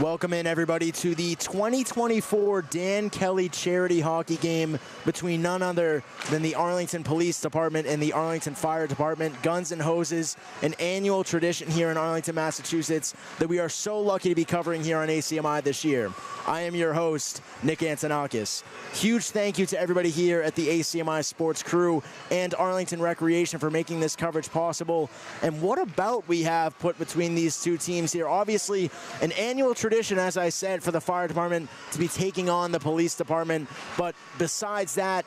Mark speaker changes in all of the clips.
Speaker 1: Welcome in, everybody, to the 2024 Dan Kelly charity hockey game between none other than the Arlington Police Department and the Arlington Fire Department. Guns and Hoses, an annual tradition here in Arlington, Massachusetts that we are so lucky to be covering here on ACMi this year. I am your host, Nick Antonakis. Huge thank you to everybody here at the ACMi Sports crew and Arlington Recreation for making this coverage possible. And what a bout we have put between these two teams here. Obviously, an annual tradition, as I said, for the Fire Department to be taking on the Police Department. But besides that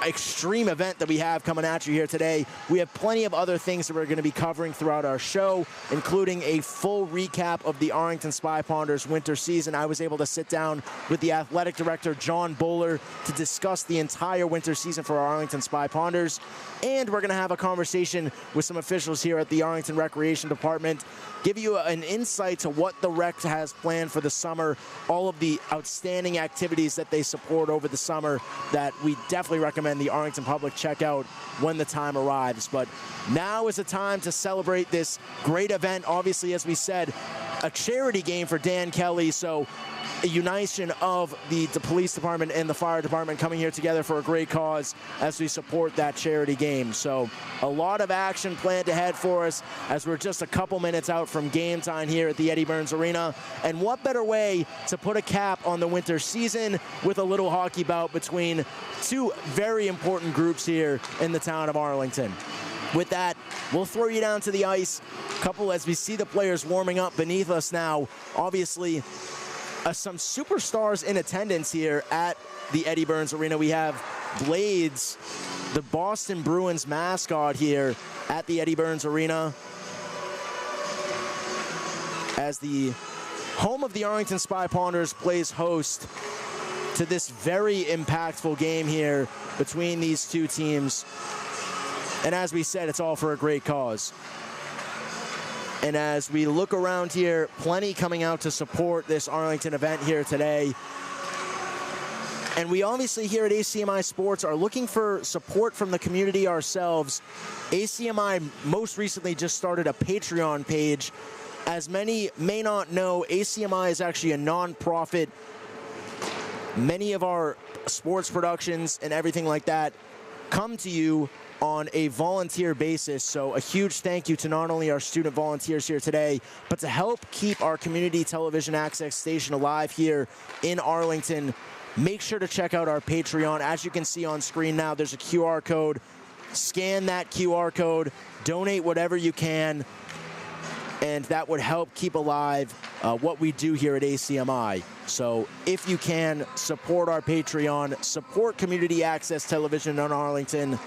Speaker 1: extreme event that we have coming at you here today, we have plenty of other things that we're going to be covering throughout our show, including a full recap of the Arlington Spy Ponders winter season. I was able to sit down with the athletic director, John Bowler, to discuss the entire winter season for our Arlington Spy Ponders. And we're going to have a conversation with some officials here at the Arlington Recreation Department, give you an insight to what the rec has planned for the summer, all of the outstanding activities that they support over the summer that we definitely recommend the Arlington public check out when the time arrives. But now is the time to celebrate this great event. Obviously, as we said, a charity game for Dan Kelly, so a unition of the police department and the fire department coming here together for a great cause as we support that charity game. So a lot of action planned ahead for us as we're just a couple minutes out from game time here at the Eddie Burns Arena. And what better way to put a cap on the winter season with a little hockey bout between two very important groups here in the town of Arlington. With that, we'll throw you down to the ice. Couple as we see the players warming up beneath us now. Obviously, some superstars in attendance here at the Eddie Burns Arena. We have Blades, the Boston Bruins mascot, here at the Eddie Burns Arena as the home of the Arlington Spy Ponders plays host to this very impactful game here between these two teams. And as we said, it's all for a great cause. And as we look around here, plenty coming out to support this Arlington event here today. And we obviously here at ACMi Sports are looking for support from the community ourselves. ACMi most recently just started a Patreon page. As many may not know, ACMi is actually a non-profit. Many of our sports productions and everything like that come to you on a volunteer basis, so a huge thank you to not only our student volunteers here today, but to help keep our community television access station alive here in Arlington. Make sure to check out our Patreon. As you can see on screen now, there's a QR code. Scan that QR code, donate whatever you can, and that would help keep alive what we do here at ACMi. So if you can, support our Patreon, support community access television in Arlington,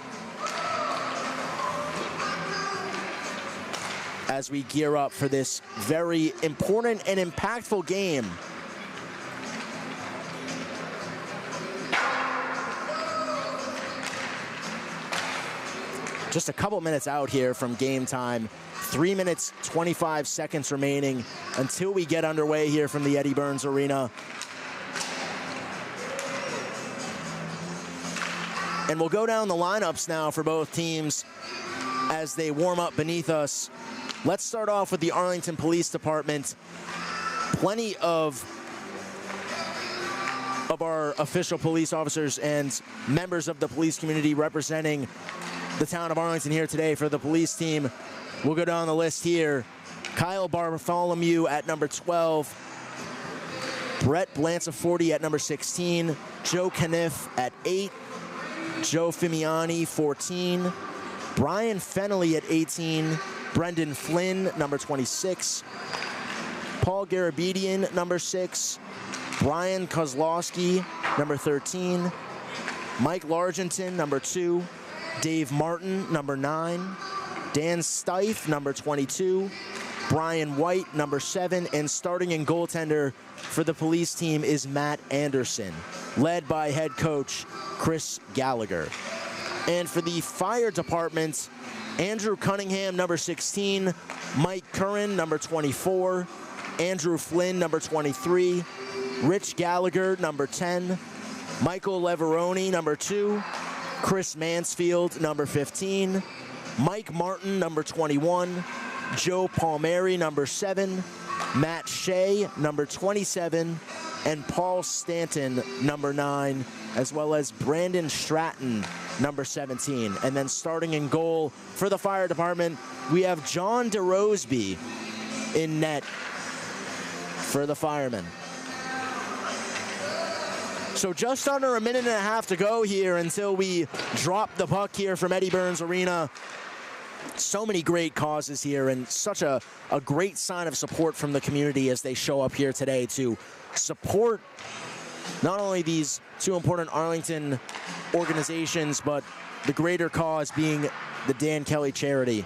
Speaker 1: as we gear up for this very important and impactful game. Just a couple minutes out here from game time. 3 minutes, 25 seconds remaining until we get underway here from the Eddie Burns Arena. And we'll go down the lineups now for both teams as they warm up beneath us. Let's start off with the Arlington Police Department. Plenty of our official police officers and members of the police community representing the town of Arlington here today for the police team. We'll go down the list here. Kyle Bartholomew at number 12. Brett Blanceforti at number 16. Joe Caniff at 8. Joe Fimiani, 14. Brian Fennelly at 18. Brendan Flynn, number 26. Paul Garabedian, number 6. Brian Kozlowski, number 13. Mike Largenton, number 2. Dave Martin, number 9. Dan Stife, number 22. Brian White, number 7. And starting in goaltender for the police team is Matt Anderson, led by head coach Chris Gallagher. And for the fire department, Andrew Cunningham, number 16. Mike Curran, number 24. Andrew Flynn, number 23. Rich Gallagher, number 10. Michael Leveroni, number 2. Chris Mansfield, number 15. Mike Martin, number 21. Joe Palmieri, number 7. Matt Shea, number 27, and Paul Stanton, number 9, as well as Brandon Stratton, number 17. And then starting in goal for the fire department, we have John DeRoseby in net for the firemen. So just under a minute and a half to go here until we drop the puck here from Eddie Burns Arena. So many great causes here, and such a great sign of support from the community as they show up here today to support not only these two important Arlington organizations, but the greater cause being the Dan Kelly charity.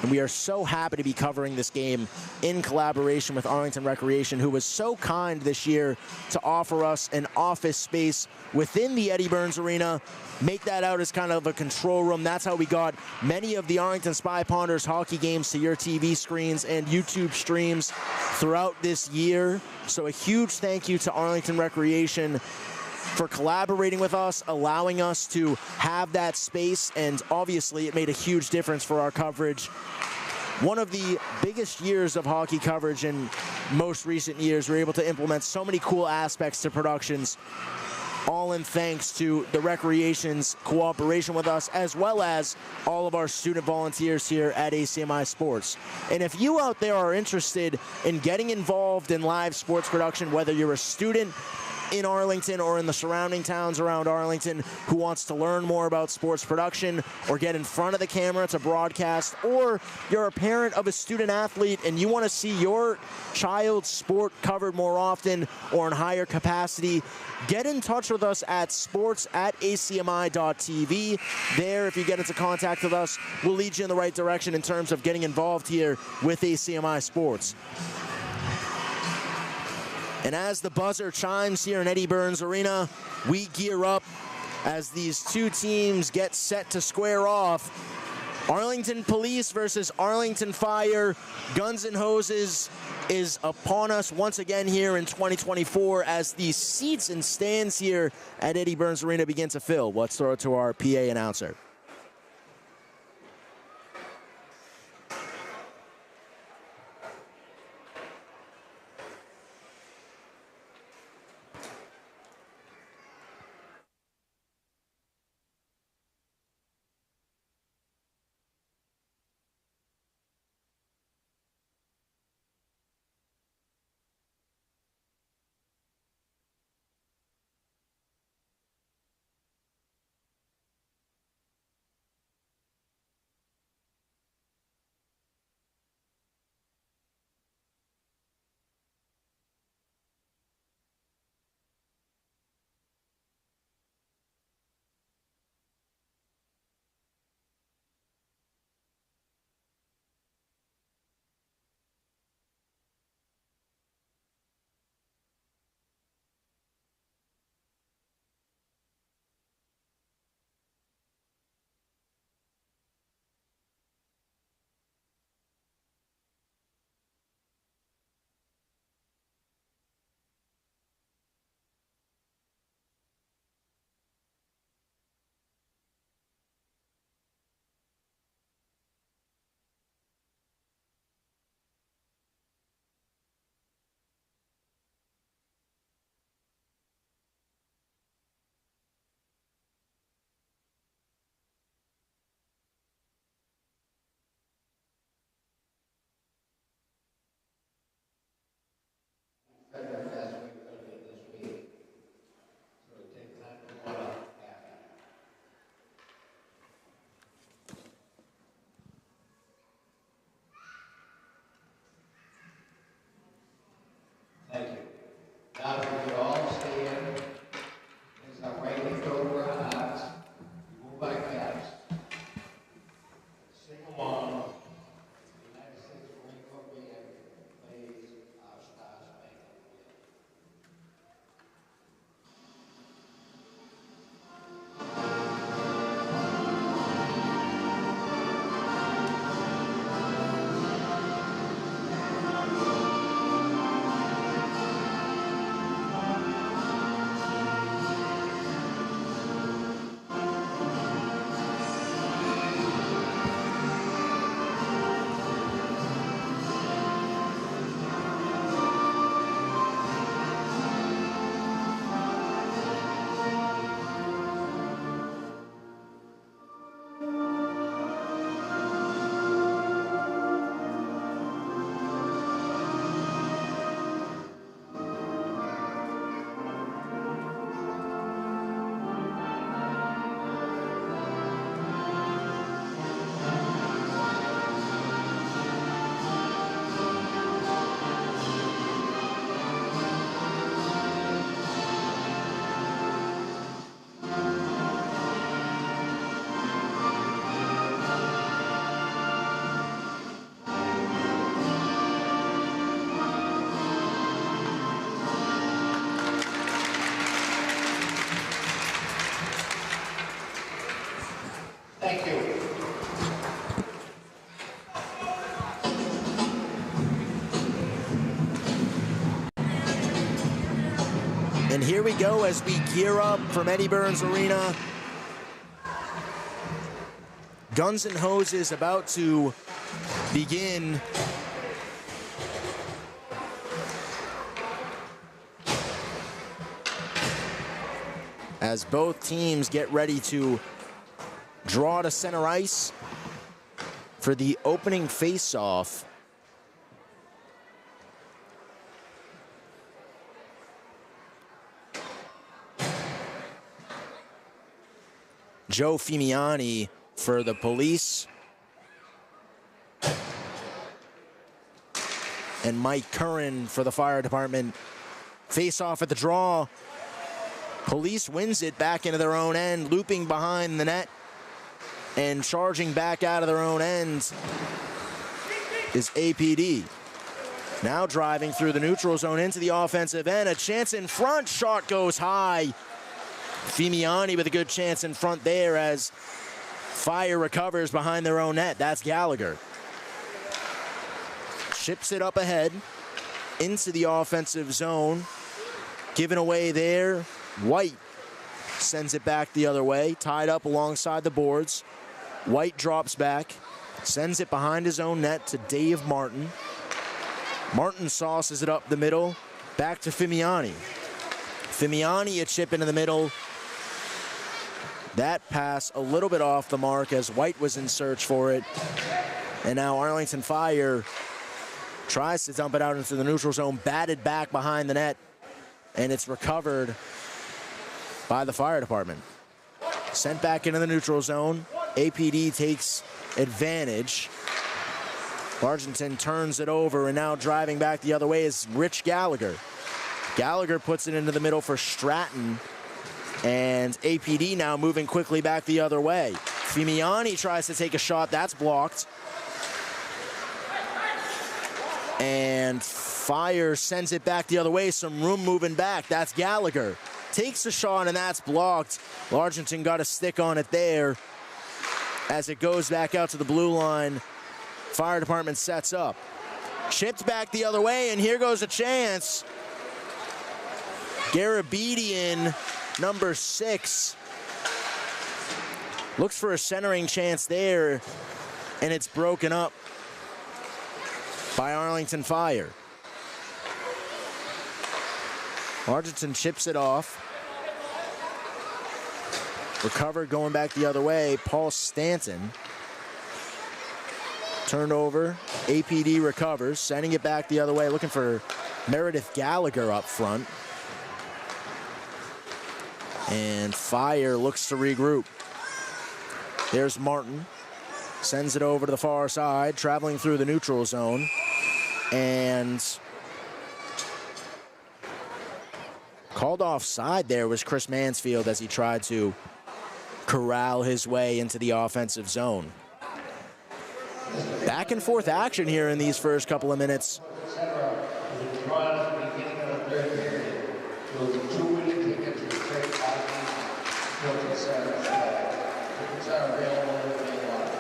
Speaker 1: And we are so happy to be covering this game in collaboration with Arlington Recreation, who was so kind this year to offer us an office space within the Eddie Burns Arena. Make that out as kind of a control room. That's how we got many of the Arlington Spy Ponders hockey games to your TV screens and YouTube streams throughout this year. So a huge thank you to Arlington Recreation for collaborating with us, allowing us to have that space, and obviously it made a huge difference for our coverage. One of the biggest years of hockey coverage in most recent years. We were able to implement so many cool aspects to productions, all in thanks to the Recreation's cooperation with us, as well as all of our student volunteers here at ACMi Sports. And if you out there are interested in getting involved in live sports production, whether you're a student in Arlington or in the surrounding towns around Arlington who wants to learn more about sports production or get in front of the camera to broadcast, or you're a parent of a student athlete and you want to see your child's sport covered more often or in higher capacity, get in touch with us at sports@acmi.tv. There, if you get into contact with us, we'll lead you in the right direction in terms of getting involved here with ACMi Sports. And as the buzzer chimes here in Eddie Burns Arena, we gear up as these two teams get set to square off. Arlington Police versus Arlington Fire. Guns and Hoses is upon us once again here in 2024 as the seats and stands here at Eddie Burns Arena begin to fill. Let's throw it to our PA announcer. And here we go as we gear up from Eddie Burns Arena. Guns and Hoses about to begin. As both teams get ready to draw to center ice for the opening face-off. Joe Fimiani for the Police. And Mike Curran for the Fire Department. Face off at the draw. Police wins it back into their own end, looping behind the net and charging back out of their own end is APD. Now driving through the neutral zone into the offensive end. A chance in front, shot goes high. Fimiani with a good chance in front there as Fire recovers behind their own net. That's Gallagher. Chips it up ahead into the offensive zone. Given away there. White sends it back the other way, tied up alongside the boards. White drops back, sends it behind his own net to Dave Martin. Martin sauces it up the middle, back to Fimiani. Fimiani a chip into the middle. That pass a little bit off the mark as White was in search for it. And now Arlington Fire tries to dump it out into the neutral zone, batted back behind the net, and it's recovered by the Fire Department. Sent back into the neutral zone. APD takes advantage. Arlington turns it over, and now driving back the other way is Rich Gallagher. Gallagher puts it into the middle for Stratton, and APD now moving quickly back the other way. Fimiani tries to take a shot. That's blocked. And Fire sends it back the other way. Some room moving back. That's Gallagher. Takes the shot, and that's blocked. Arlington got a stick on it there as it goes back out to the blue line. Fire Department sets up. Chipped back the other way, and here goes a chance. Garabedian, number 6. Looks for a centering chance there, and it's broken up by Arlington Fire. Arlington chips it off. Recovered going back the other way. Paul Stanton. Turned over. APD recovers. Sending it back the other way. Looking for Meredith Gallagher up front. And Fire looks to regroup. There's Martin. Sends it over to the far side. Traveling through the neutral zone. And called offside there was Chris Mansfield as he tried to corral his way into the offensive zone. Back and forth action here in these first couple of minutes.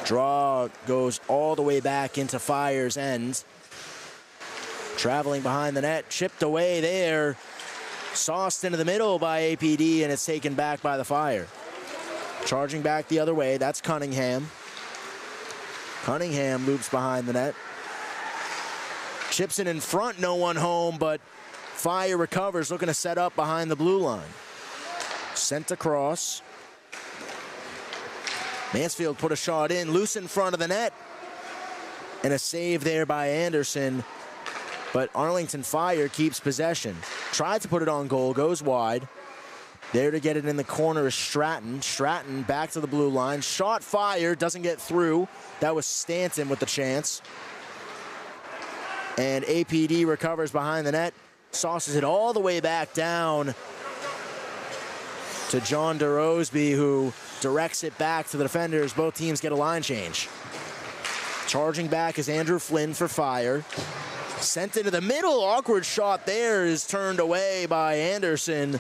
Speaker 1: Draw goes all the way back into Fire's end. Traveling behind the net, chipped away there. Sauced into the middle by APD, and it's taken back by the Fire. Charging back the other way, that's Cunningham. Cunningham loops behind the net. Chips it in front, no one home, but Fire recovers, looking to set up behind the blue line. Sent across. Mansfield put a shot in, loose in front of the net. And a save there by Anderson. But Arlington Fire keeps possession. Tried to put it on goal, goes wide. There to get it in the corner is Stratton. Stratton back to the blue line. Shot fired, doesn't get through. That was Stanton with the chance. And APD recovers behind the net. Sauces it all the way back down to John DeRoseby, who directs it back to the defenders. Both teams get a line change. Charging back is Andrew Flynn for Fire. Sent into the middle. Awkward shot there is turned away by Anderson.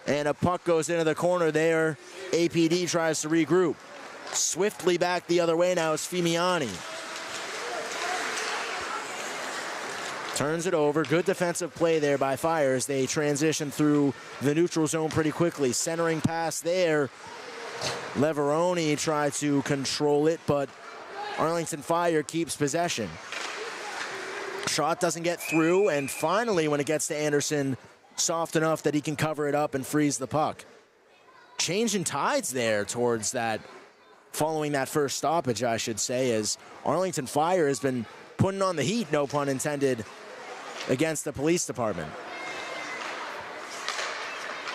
Speaker 1: And a puck goes into the corner there. APD tries to regroup. Swiftly back the other way now is Fimiani. Turns it over. Good defensive play there by Fire as they transition through the neutral zone pretty quickly. Centering pass there. Leveroni tried to control it, but Arlington Fire keeps possession. Shot doesn't get through, and finally, when it gets to Anderson, soft enough that he can cover it up and freeze the puck. Changing tides there towards that, following that first stoppage, I should say, as Arlington Fire has been putting on the heat, no pun intended, against the police department.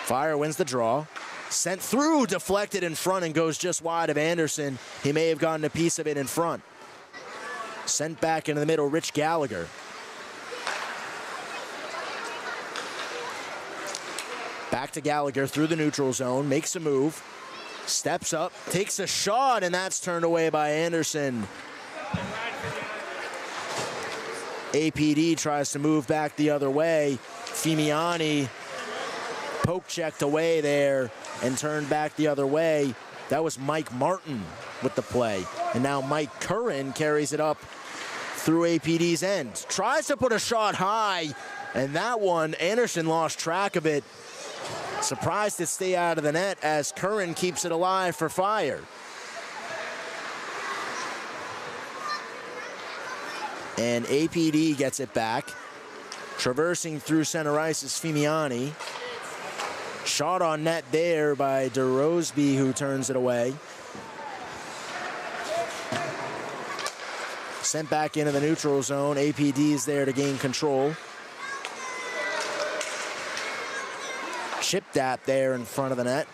Speaker 1: Fire wins the draw. Sent through, deflected in front, and goes just wide of Anderson. He may have gotten a piece of it in front. Sent back into the middle, Rich Gallagher. Back to Gallagher through the neutral zone, makes a move, steps up, takes a shot, and that's turned away by Anderson. APD tries to move back the other way. Fimiani poke checked away there and turned back the other way. That was Mike Martin with the play. And now Mike Curran carries it up through APD's end. Tries to put a shot high, and that one, Anderson lost track of it. Surprised to stay out of the net as Curran keeps it alive for Fire. And APD gets it back. Traversing through center ice is Fimiani. Shot on net there by DeRoseby, who turns it away. Sent back into the neutral zone. APD is there to gain control. Chipped at there in front of the net.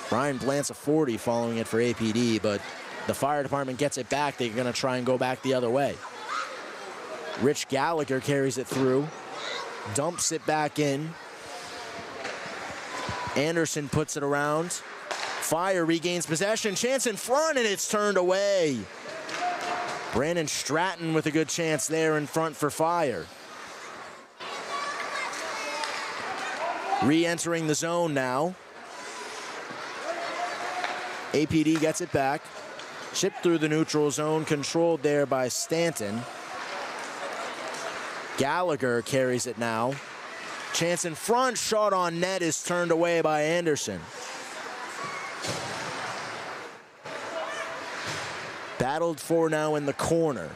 Speaker 1: Brian Blant's a 40 following it for APD, but the fire department gets it back. They're going to try and go back the other way. Rich Gallagher carries it through. Dumps it back in. Anderson puts it around. Fire regains possession. Chance in front, and it's turned away. Brandon Stratton with a good chance there in front for Fire. Re-entering the zone now. APD gets it back. Chipped through the neutral zone, controlled there by Stanton. Gallagher carries it now. Chance in front, shot on net is turned away by Anderson. Battled for now in the corner.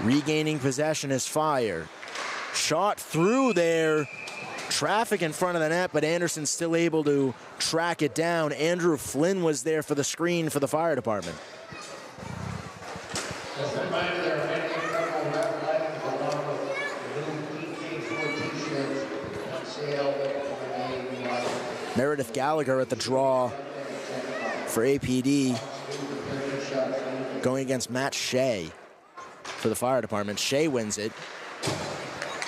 Speaker 1: Regaining possession is Fire. Shot through there. Traffic in front of the net, but Anderson's still able to track it down. Andrew Flynn was there for the screen for the fire department. Meredith Gallagher at the draw for APD, going against Matt Shea for the fire department. Shea wins it.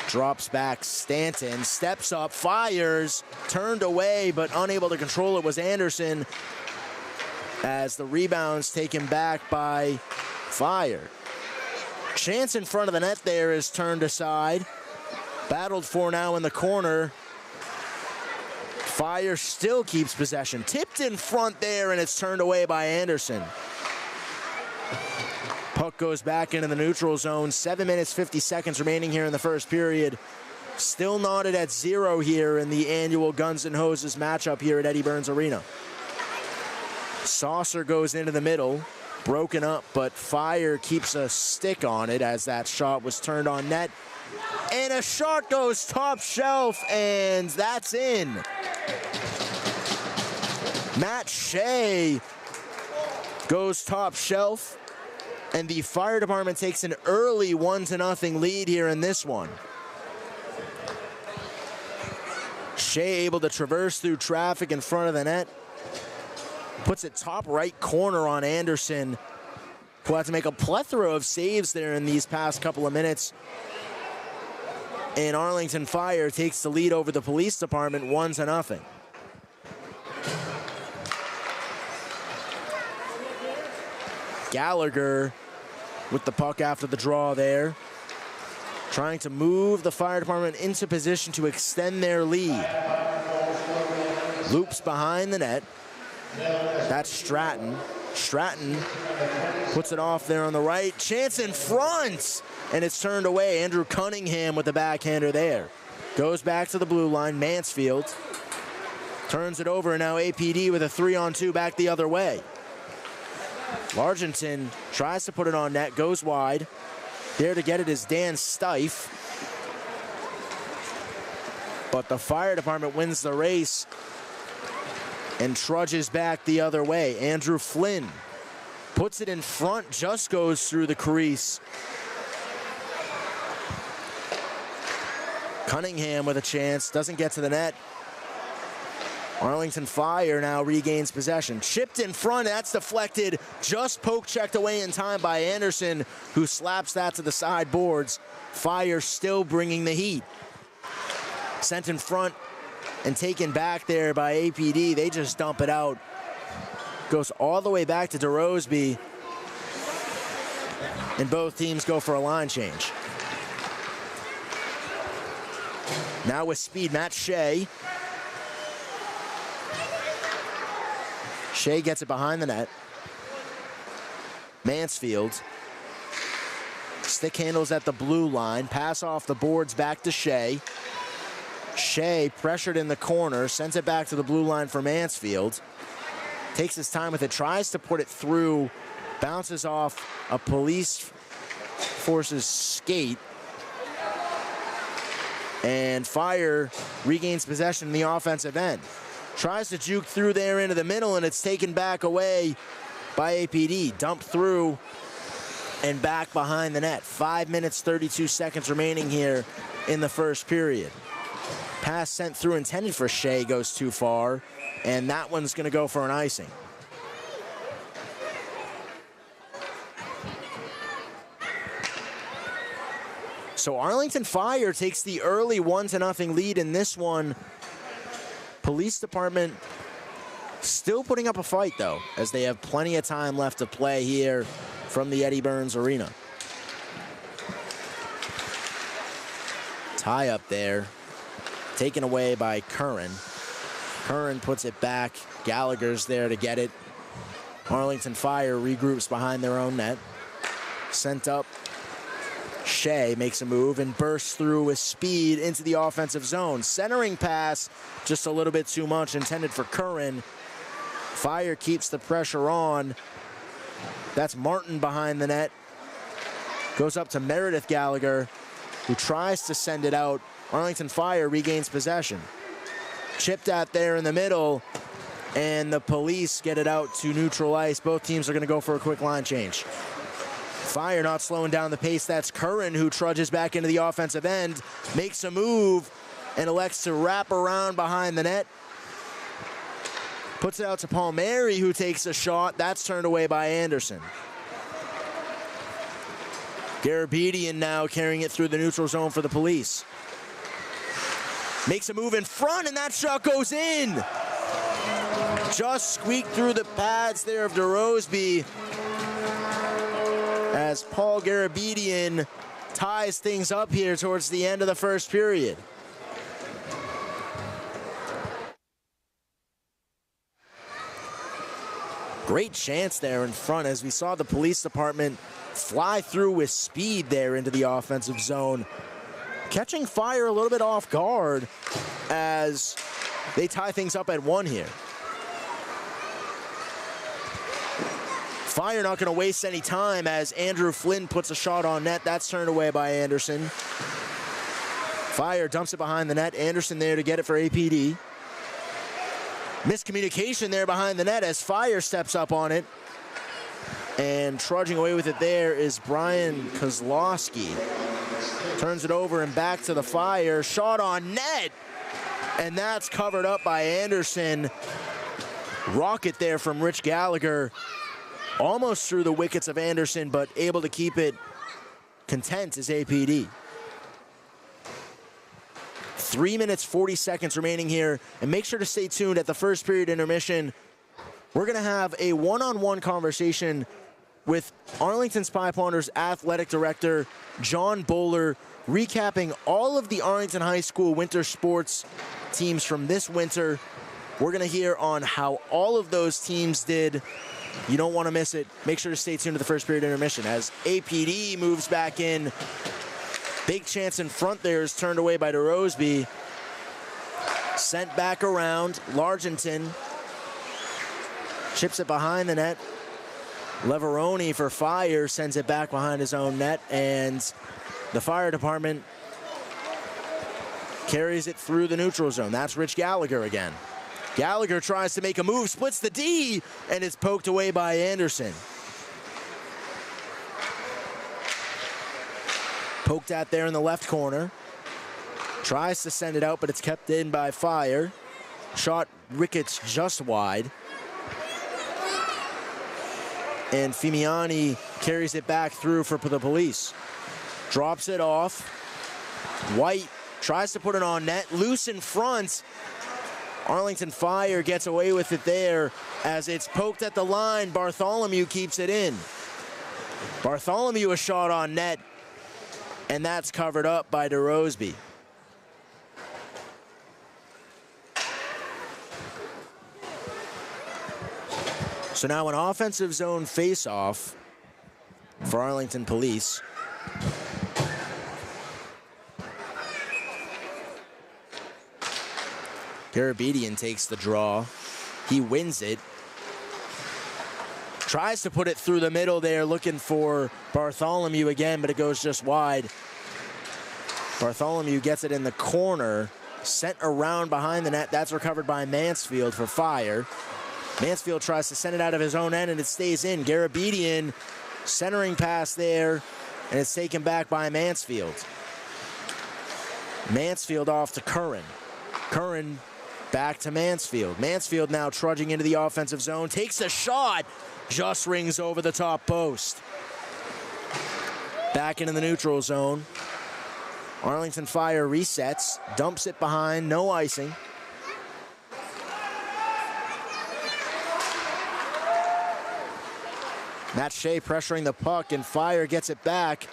Speaker 1: Drops back, Stanton, steps up, fires, turned away, but unable to control it was Anderson as the rebound's taken back by Fire. Chance in front of the net there is turned aside. Battled for now in the corner. Fire still keeps possession. Tipped in front there, and it's turned away by Anderson. Puck goes back into the neutral zone. 7 minutes, 50 seconds remaining here in the first period. Still knotted at 0 here in the annual Guns N' Hoses matchup here at Eddie Burns Arena. Saucer goes into the middle. Broken up, but Fire keeps a stick on it as that shot was turned on net. And a shot goes top shelf, and that's in. Matt Shea goes top shelf. And the fire department takes an early 1-0 lead here in this one. Shea able to traverse through traffic in front of the net. Puts it top right corner on Anderson, who had to make a plethora of saves there in these past couple of minutes. And Arlington Fire takes the lead over the police department 1-0. Gallagher with the puck after the draw there, trying to move the fire department into position to extend their lead. Loops behind the net. That's Stratton. Stratton puts it off there on the right. Chance in front, and it's turned away. Andrew Cunningham with the backhander there. Goes back to the blue line. Mansfield turns it over, and now APD with a 3-on-2 back the other way. Largenton tries to put it on net, goes wide. There to get it is Dan Stife. But the fire department wins the race and trudges back the other way. Andrew Flynn puts it in front, just goes through the crease. Cunningham with a chance, doesn't get to the net. Arlington Fire now regains possession. Chipped in front, that's deflected, just poke-checked away in time by Anderson, who slaps that to the sideboards. Fire still bringing the heat. Sent in front and taken back there by APD. They just dump it out. Goes all the way back to DeRoseby. And both teams go for a line change. Now with speed, Matt Shea. Shea gets it behind the net. Mansfield. Stick handles at the blue line. Pass off the boards back to Shea. Shea pressured in the corner. Sends it back to the blue line for Mansfield. Takes his time with it. Tries to put it through. Bounces off a police force's skate. And Fire regains possession in the offensive end. Tries to juke through there into the middle, and it's taken back away by APD. Dumped through and back behind the net. 5 minutes, 32 seconds remaining here in the first period. Pass sent through, intended for Shea, goes too far, and that one's going to go for an icing. So Arlington Fire takes the early 1-0 lead in this one. Police Department still putting up a fight, though, as they have plenty of time left to play here from the Eddie Burns Arena. Tie up there, taken away by Curran. Curran puts it back. Gallagher's there to get it. Arlington Fire regroups behind their own net. Sent up. Shea makes a move and bursts through with speed into the offensive zone. Centering pass, just a little bit too much, intended for Curran. Fire keeps the pressure on. That's Martin behind the net. Goes up to Meredith Gallagher, who tries to send it out. Arlington Fire regains possession. Chipped at there in the middle, and the police get it out to neutral ice. Both teams are going to go for a quick line change. Fire not slowing down the pace. That's Curran, who trudges back into the offensive end, makes a move, and elects to wrap around behind the net. Puts it out to Palmieri, who takes a shot. That's turned away by Anderson. Garabedian now carrying it through the neutral zone for the police. Makes a move in front, and that shot goes in. Just squeaked through the pads there of DeRoseby, as Paul Garabedian ties things up here towards the end of the first period. Great chance there in front, as we saw the police department fly through with speed there into the offensive zone. Catching Fire a little bit off guard as they tie things up at 1 here. Fire not going to waste any time as Andrew Flynn puts a shot on net. That's turned away by Anderson. Fire dumps it behind the net. Anderson there to get it for APD. Miscommunication there behind the net as Fire steps up on it. And trudging away with it there is Brian Kozlowski. Turns it over and back to the Fire. Shot on net. And that's covered up by Anderson. Rocket there from Rich Gallagher. Almost through the wickets of Anderson, but able to keep it content is APD. 3 minutes, 40 seconds remaining here, and make sure to stay tuned at the first period intermission. We're going to have a one-on-one conversation with Arlington Spy Ponders athletic director, John Bowler, recapping all of the Arlington High School winter sports teams from this winter. We're going to hear on how all of those teams did You don't want to miss it. Make sure to stay tuned to the first period intermission as APD moves back in. Big chance in front there is turned away by DeRoseby. Sent back around. Largenton chips it behind the net. Leveroni for Fire sends it back behind his own net, and the Fire department carries it through the neutral zone. That's Rich Gallagher again. Gallagher tries to make a move, splits the D, and it's poked away by Anderson. Poked at there in the left corner. Tries to send it out, but it's kept in by Fire. Shot rickets just wide. And Fimiani carries it back through for the Police. Drops it off. White tries to put it on net. Loose in front. Arlington Fire gets away with it there as it's poked at the line. Bartholomew keeps it in. Bartholomew a shot on net, and that's covered up by DeRoseby. So now an offensive zone face-off for Arlington Police. Garabedian takes the draw. He wins it. Tries to put it through the middle there, looking for Bartholomew again, but it goes just wide. Bartholomew gets it in the corner, sent around behind the net. That's recovered by Mansfield for Fire. Mansfield tries to send it out of his own end, and it stays in. Garabedian centering pass there, and it's taken back by Mansfield. Mansfield off to Curran. Curran back to Mansfield. Mansfield now trudging into the offensive zone. Takes a shot. Just rings over the top post. Back into the neutral zone. Arlington Fire resets. Dumps it behind. No icing. Matt Shea pressuring the puck, and Fire gets it back.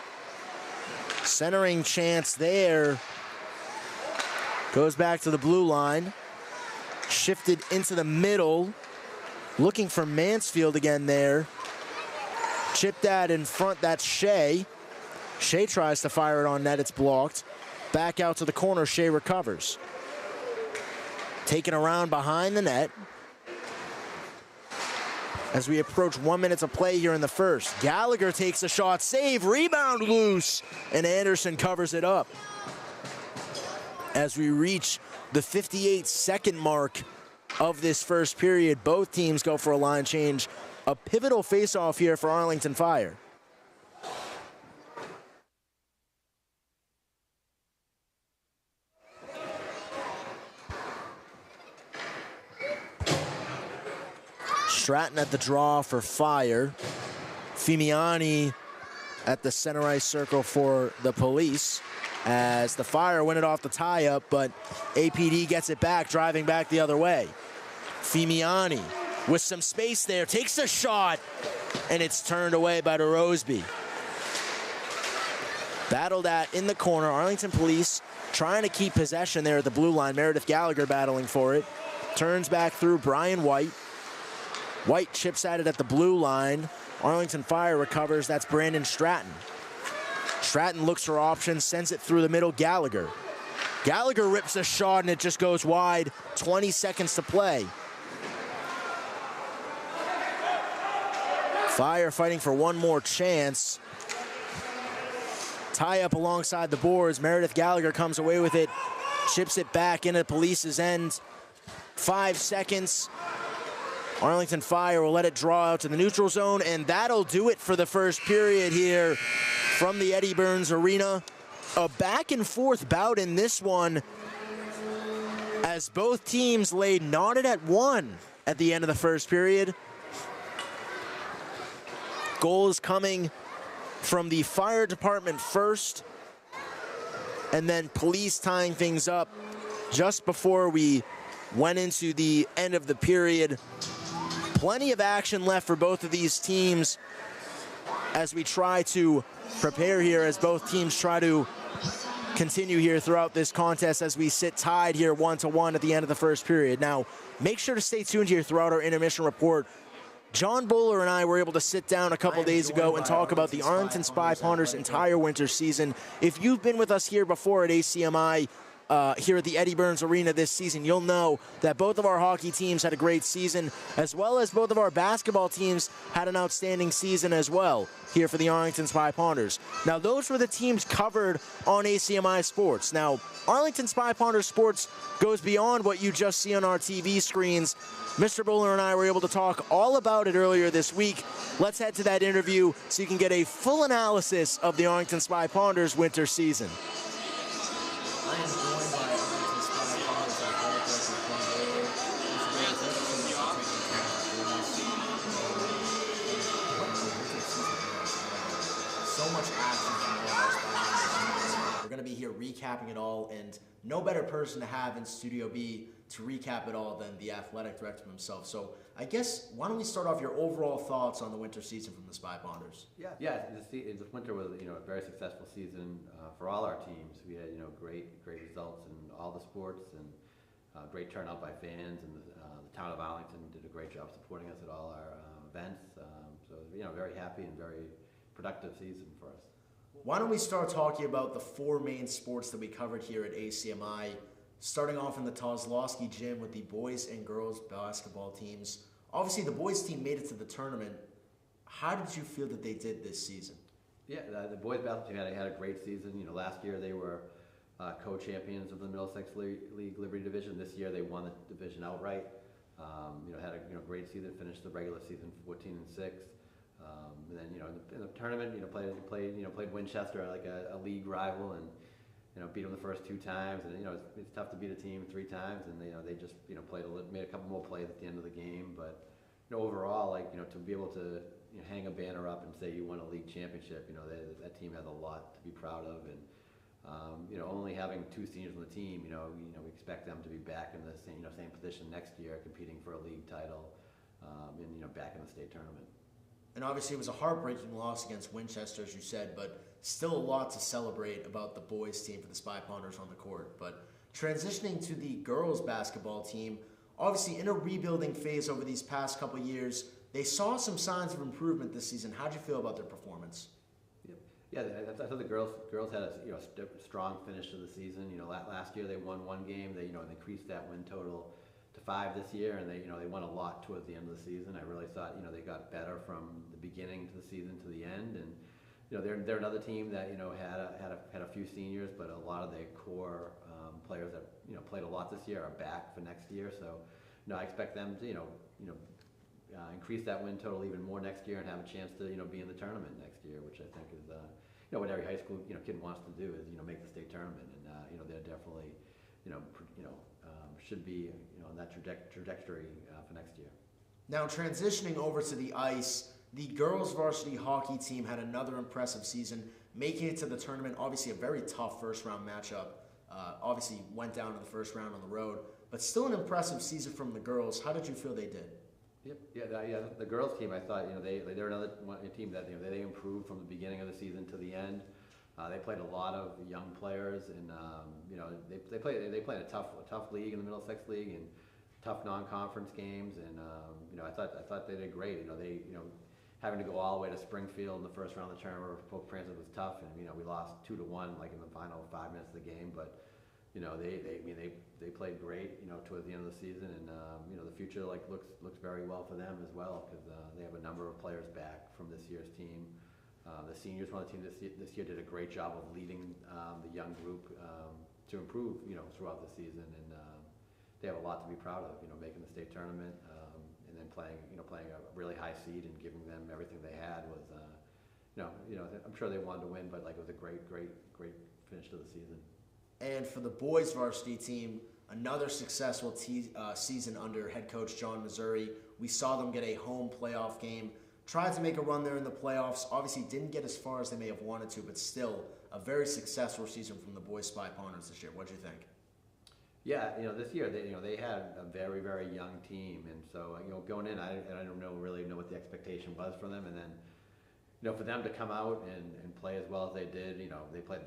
Speaker 1: Centering chance there. Goes back to the blue line. Shifted into the middle. Looking for Mansfield again there. Chipped that in front, that's Shea. Shea tries to fire it on net, it's blocked. Back out to the corner, Shea recovers. Taken around behind the net. As we approach 1 minute of play here in the first. Gallagher takes a shot, save, rebound loose, and Anderson covers it up. As we reach the 58-second mark of this first period, both teams go for a line change. A pivotal face-off here for Arlington Fire. Stratton at the draw for Fire. Fimiani at the center ice circle for the Police, as the Fire win it off the tie-up, but APD gets it back, driving back the other way. Fimiani with some space there, takes a shot, and it's turned away by DeRoseby. Battled at in the corner. Arlington Police trying to keep possession there at the blue line. Meredith Gallagher battling for it. Turns back through Brian White. White chips at it at the blue line. Arlington Fire recovers. That's Brandon Stratton. Stratton looks for options, sends it through the middle. Gallagher. Gallagher rips a shot, and it just goes wide. 20 seconds to play. Fire fighting for one more chance. Tie up alongside the boards. Meredith Gallagher comes away with it. Chips it back into Police's end. 5 seconds. Arlington Fire will let it draw out to the neutral zone, and that'll do it for the first period here from the Eddie Burns Arena. A back and forth bout in this one, as both teams laid knotted at one at the end of the first period. Goals coming from the Fire Department first, and then Police tying things up just before we went into the end of the period. Plenty of action left for both of these teams as we try to prepare here, as both teams try to continue here throughout this contest as we sit tied here 1-1 at the end of the first period. Now, make sure to stay tuned here throughout our intermission report. John Bowler and I were able to sit down a couple days ago and talk about the Arlington Spy Pounders' entire winter season. If you've been with us here before at ACMi, here at the Eddie Burns Arena this season, you'll know that both of our hockey teams had a great season, as well as both of our basketball teams had an outstanding season as well here for the Arlington Spy Pounders. Now, those were the teams covered on ACMi Sports. Now, Arlington Spy Pounders Sports goes beyond what you just see on our TV screens. Mr. Bowler and I were able to talk all about it earlier this week. Let's head to that interview so you can get a full analysis of the Arlington Spy Pounders winter season. I am joined by Arlington Spy Pounders athletic director John Bowler. So much action from all of our Spy. We're going to be here recapping it all, and no better person to have in Studio B to recap it all than the athletic director himself. So I guess, why don't we start off your overall thoughts on the winter season from the Spy Pounders?
Speaker 2: Yeah. This winter was a very successful season for all our teams. We had great results in all the sports and great turnout by fans, and the town of Arlington did a great job supporting us at all our events. So very happy and very productive season for us.
Speaker 1: Why don't we start talking about the four main sports that we covered here at ACMi, starting off in the Tozlowski gym with the boys and girls basketball teams. Obviously, the boys team made it to the tournament. How did you feel that they did this season?
Speaker 2: Yeah, the boys basketball team had a great season. Last year they were co-champions of the Middlesex League Liberty Division. This year they won the division outright. Had a great season. Finished the regular season 14-6. And then in the tournament, played Winchester like a league rival, and beat them the first 2 times. And it's tough to beat a team 3 times, and they just made a couple more plays at the end of the game. But overall, to be able to hang a banner up and say you won a league championship, that team has a lot to be proud of. And only having 2 seniors on the team, we expect them to be back in the same position next year, competing for a league title, and back in the state tournament.
Speaker 1: And obviously it was a heartbreaking loss against Winchester, as you said, but still a lot to celebrate about the boys team for the Spy Pounders on the court. But transitioning to the girls basketball team, obviously in a rebuilding phase over these past couple years, they saw some signs of improvement this season. How did you feel about their performance?
Speaker 2: Yeah, I thought the girls had a strong finish to the season. Last year they won 1 game. They increased that win total to 5 this year, and they won a lot towards the end of the season. I really thought they got better from the beginning to the season to the end, and they're another team that had a few seniors, but a lot of their core players that played a lot this year are back for next year. So I expect them to increase that win total even more next year and have a chance to be in the tournament next year, which I think is what every high school kid wants to do is make the state tournament, and they're definitely should be on that trajectory for next year.
Speaker 1: Now transitioning over to the ice, the girls varsity hockey team had another impressive season, making it to the tournament. Obviously a very tough first round matchup. Obviously went down to the first round on the road, but still an impressive season from the girls. How did you feel they did?
Speaker 2: The girls team, I thought they're another team that they improved from the beginning of the season to the end. They played a lot of young players, and they played a tough league in the Middlesex League, and tough non-conference games, and I thought they did great. Having to go all the way to Springfield in the first round of the tournament for Pope Francis was tough, and we lost 2-1 in the final 5 minutes of the game, but they played great towards the end of the season, and the future looks very well for them as well, because they have a number of players back from this year's team. The seniors on the team this year did a great job of leading the young group to improve throughout the season, and they have a lot to be proud of. Making the state tournament, and then playing a really high seed and giving them everything they had was I'm sure they wanted to win, but it was a great finish to the season.
Speaker 1: And for the boys varsity team, another successful season under head coach John Missouri. We saw them get a home playoff game, tried to make a run there in the playoffs. Obviously didn't get as far as they may have wanted to, but still a very successful season from the boys Spy Pounders this year. What do you think?
Speaker 2: Yeah, this year they had a very young team, and so going in, I don't really know what the expectation was for them, and then for them to come out and play as well as they did, they played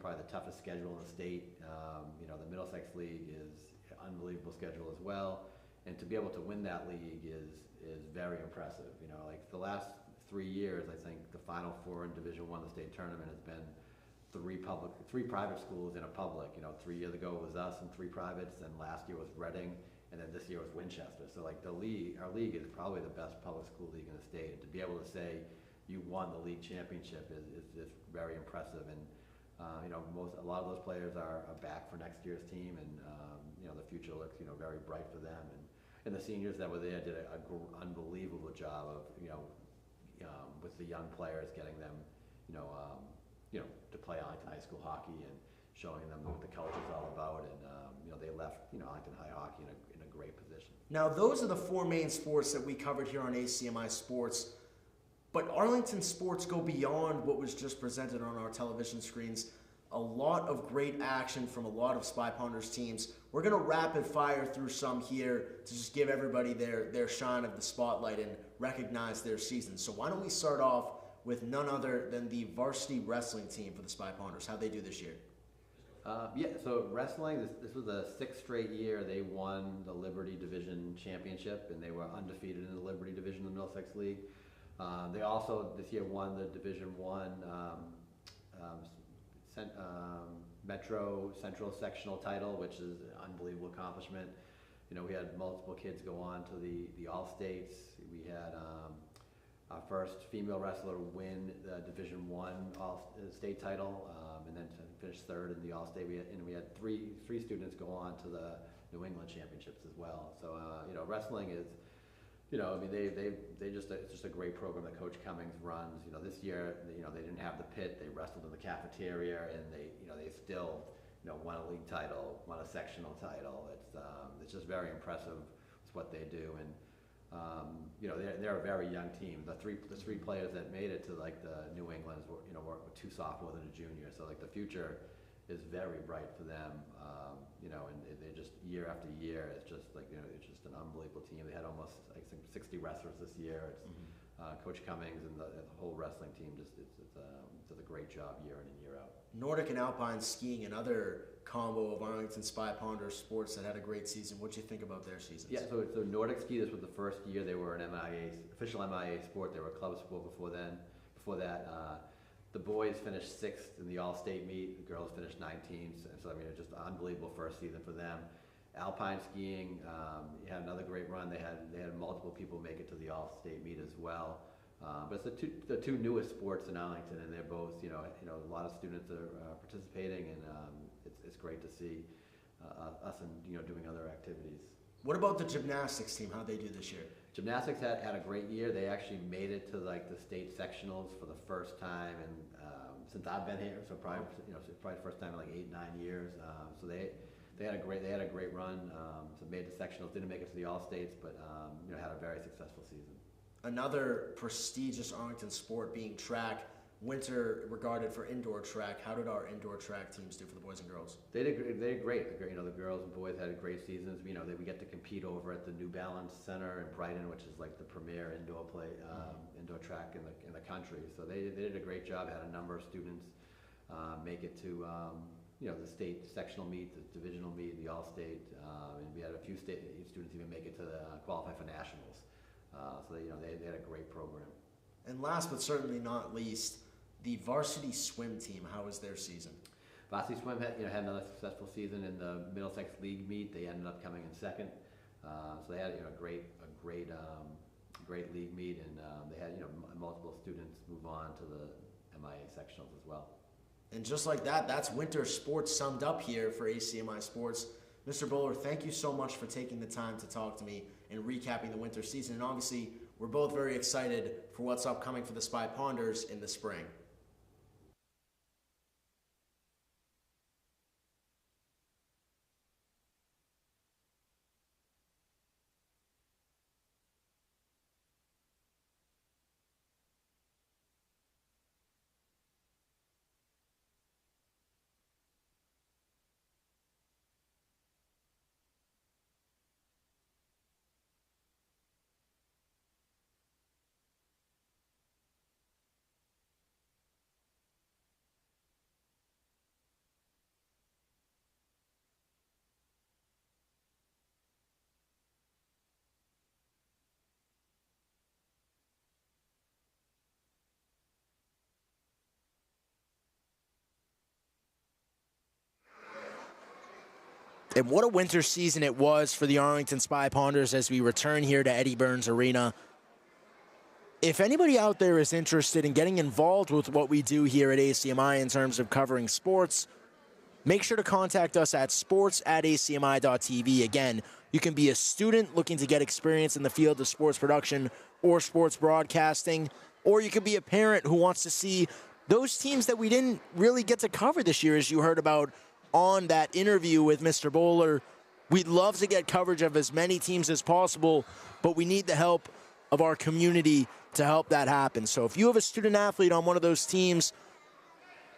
Speaker 2: probably the toughest schedule in the state. The Middlesex League is an unbelievable schedule as well, and to be able to win that league is very impressive. You know, like the last 3 years, I think the Final Four in Division I, the state tournament, has been three private schools and a public. You know, 3 years ago it was us and 3 privates, and last year was Reading, and then this year was Winchester. So like our league is probably the best public school league in the state. And to be able to say you won the league championship is very impressive. And you know, a lot of those players are back for next year's team, and you know, the future looks, you know, very bright for them. And the seniors that were there did an unbelievable job of, you know, with the young players, getting them, you know, to play Arlington High School hockey and showing them what the culture is all about. And you know, they left, you know, Arlington High hockey in a great position.
Speaker 1: Now, those are the 4 main sports that we covered here on ACMi Sports. But Arlington sports go beyond what was just presented on our television screens. A lot of great action from a lot of Spy Ponders teams. We're going to rapid fire through some here to just give everybody their shine of the spotlight and recognize their season. So why don't we start off with none other than the varsity wrestling team for the Spy Ponders. How'd they do this year?
Speaker 2: Yeah, so wrestling, this was the 6th straight year they won the Liberty Division Championship, and they were undefeated in the Liberty Division of the Middlesex League. They also this year won the Division I Metro Central sectional title, which is an unbelievable accomplishment. You know, we had multiple kids go on to the All-States. We had our first female wrestler win the Division I All-State title, and then finished 3rd in the All-State. We had three students go on to the New England Championships as well. So you know, wrestling is, you know, I mean, it's just a great program that Coach Cummings runs. You know, this year, you know, they didn't have the pit. They wrestled in the cafeteria, and they still, you know, won a league title, won a sectional title. It's just very impressive with what they do. And you know, they're a very young team. The three players that made it to like the New Englands were, you know, were 2 sophomores and a junior. So like the future is very bright for them. You know, and they just year after year, it's just like, you know, it's just an unbelievable team. They had almost, I think, 60 wrestlers this year. It's Coach Cummings and the whole wrestling team does a great job year in and year out. Nordic
Speaker 1: and Alpine skiing, another combo of Arlington Spy Ponders sports that had a great season. What do you think about their seasons?
Speaker 2: Yeah, so Nordic ski, this was the first year they were an official MIA sport. They were a club sport before then. Before that, the boys finished 6th in the All-State meet. The girls finished 19th. And so, I mean, it was just an unbelievable first season for them. Alpine skiing had another great run. They had multiple people make it to the All-State meet as well. But it's the two newest sports in Arlington, and they're both, you know, a lot of students are participating, and it's great to see us and, you know, doing other activities.
Speaker 1: What about the gymnastics team? How'd they do this year?
Speaker 2: Gymnastics had a great year. They actually made it to like the state sectionals for the first time, and since I've been here, so probably, you know, probably the first time in like 8-9 years. So they had a great run. So made the sectionals, didn't make it to the All-States, but you know, had a very successful season.
Speaker 1: Another prestigious Arlington sport being track, winter regarded for indoor track. How did our indoor track teams do for the boys and girls?
Speaker 2: They did great. You know, the girls and boys had great seasons. You know, we get to compete over at the New Balance Center in Brighton, which is like the premier indoor indoor track in the country. So they did a great job. Had a number of students make it to you know, the state sectional meet, the divisional meet, the All-State, and we had a few students even make it to qualify for nationals. So you know, they had a great program.
Speaker 1: And last but certainly not least, the varsity swim team. How was their season?
Speaker 2: Varsity swim had another successful season in the Middlesex League meet. They ended up coming in 2nd. So they had, you know, a great league meet, and they had, you know, multiple students move on to the MIA sectionals as well.
Speaker 1: And just like that, that's winter sports summed up here for ACMi Sports. Mr. Bowler, thank you so much for taking the time to talk to me and recapping the winter season. And obviously, we're both very excited for what's upcoming for the Spy Ponders in the spring. And what a winter season it was for the Arlington Spy Ponders as we return here to Eddie Burns Arena. If anybody out there is interested in getting involved with what we do here at ACMi in terms of covering sports, make sure to contact us at sports@acmi.tv. Again, you can be a student looking to get experience in the field of sports production or sports broadcasting, or you could be a parent who wants to see those teams that we didn't really get to cover this year, as you heard about on that interview with Mr. Bowler. We'd love to get coverage of as many teams as possible, but we need the help of our community to help that happen. So if you have a student athlete on one of those teams,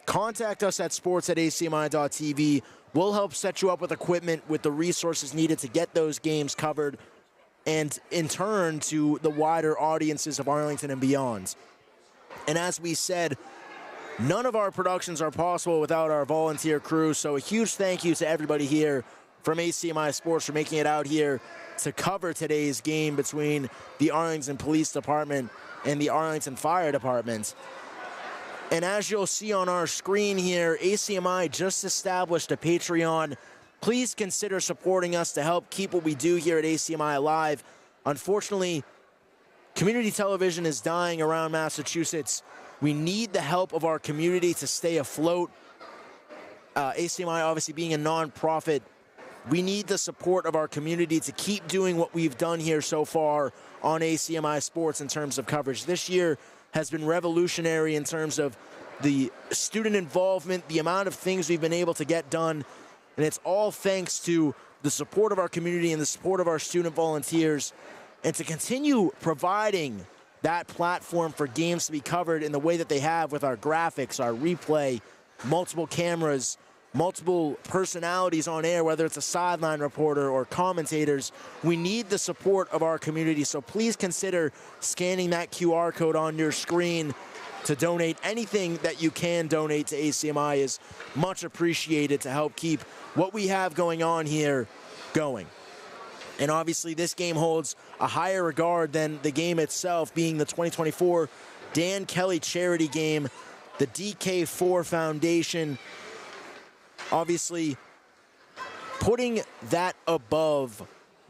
Speaker 1: contact us at sports@acmi.tv. We'll help set you up with equipment, with the resources needed to get those games covered, and in turn to the wider audiences of Arlington and beyond. And as we said, none of our productions are possible without our volunteer crew, so a huge thank you to everybody here from ACMi Sports for making it out here to cover today's game between the Arlington Police Department and the Arlington Fire Department. And as you'll see on our screen here, ACMi just established a Patreon. Please consider supporting us to help keep what we do here at ACMi alive. Unfortunately, community television is dying around Massachusetts. We need the help of our community to stay afloat. ACMi obviously being a nonprofit, we need the support of our community to keep doing what we've done here so far on ACMi Sports in terms of coverage. This year has been revolutionary in terms of the student involvement, the amount of things we've been able to get done, and it's all thanks to the support of our community and the support of our student volunteers, and to continue providing that platform for games to be covered in the way that they have with our graphics, our replay, multiple cameras, multiple personalities on air, whether it's a sideline reporter or commentators. We need the support of our community, so please consider scanning that QR code on your screen to donate. Anything that you can donate to ACMi is much appreciated to help keep what we have going on here going. And obviously this game holds a higher regard than the game itself, being the 2024 Dan Kelly charity game, the DK4 Foundation. Obviously, putting that above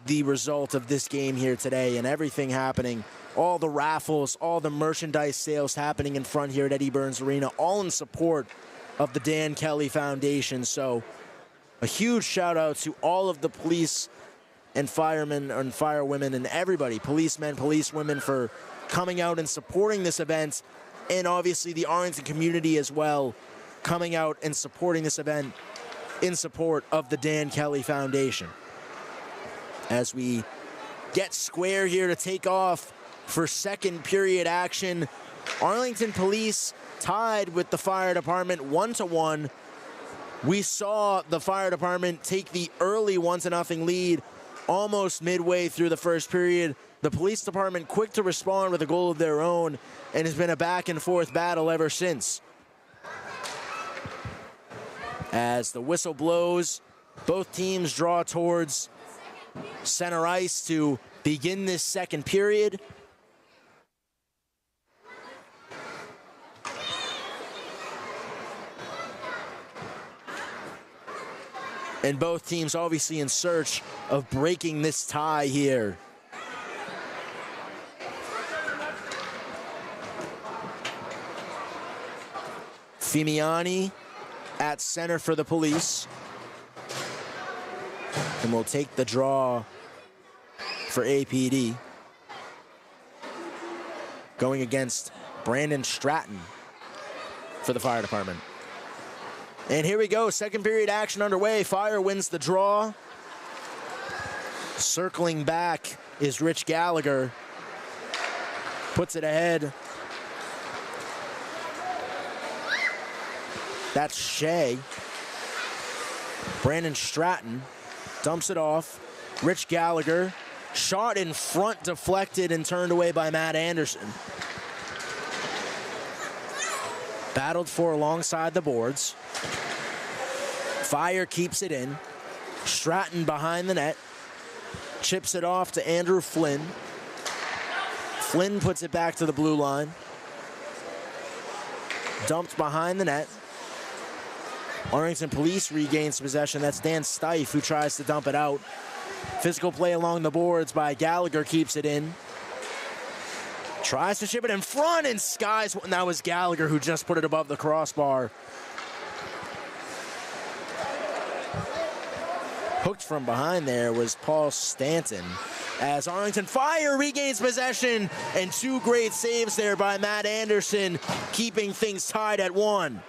Speaker 1: the result of this game here today and everything happening, all the raffles, all the merchandise sales happening in front here at Eddie Burns Arena, all in support of the Dan Kelly Foundation. So a huge shout out to all of the police and firemen and firewomen and everybody, policemen, policewomen, for coming out and supporting this event, and obviously the Arlington community as well, coming out and supporting this event in support of the Dan Kelly Foundation. As we get square here to take off for second period action, Arlington Police tied with the Fire Department 1-1. We saw the Fire Department take the early 1-0 lead almost midway through the first period. The Police Department quick to respond with a goal of their own, and has been a back and forth battle ever since. As the whistle blows, both teams draw towards center ice to begin this second period. And both teams obviously in search of breaking this tie here. Fimiani at center for the Police. And we'll take the draw for APD. Going against Brandon Stratton for the Fire Department. And here we go, second period action underway. Fire wins the draw. Circling back is Rich Gallagher. Puts it ahead. That's Shea. Brandon Stratton dumps it off. Rich Gallagher. Shot in front, deflected and turned away by Matt Anderson. Battled for alongside the boards. Fire keeps it in. Stratton behind the net. Chips it off to Andrew Flynn. Flynn puts it back to the blue line. Dumped behind the net. Arlington Police regains possession. That's Dan Stife who tries to dump it out. Physical play along the boards by Gallagher keeps it in. Tries to chip it in front and skies. And that was Gallagher who just put it above the crossbar. Hooked from behind there was Paul Stanton. As Arlington Fire regains possession, and two great saves there by Matt Anderson, keeping things tied at 1.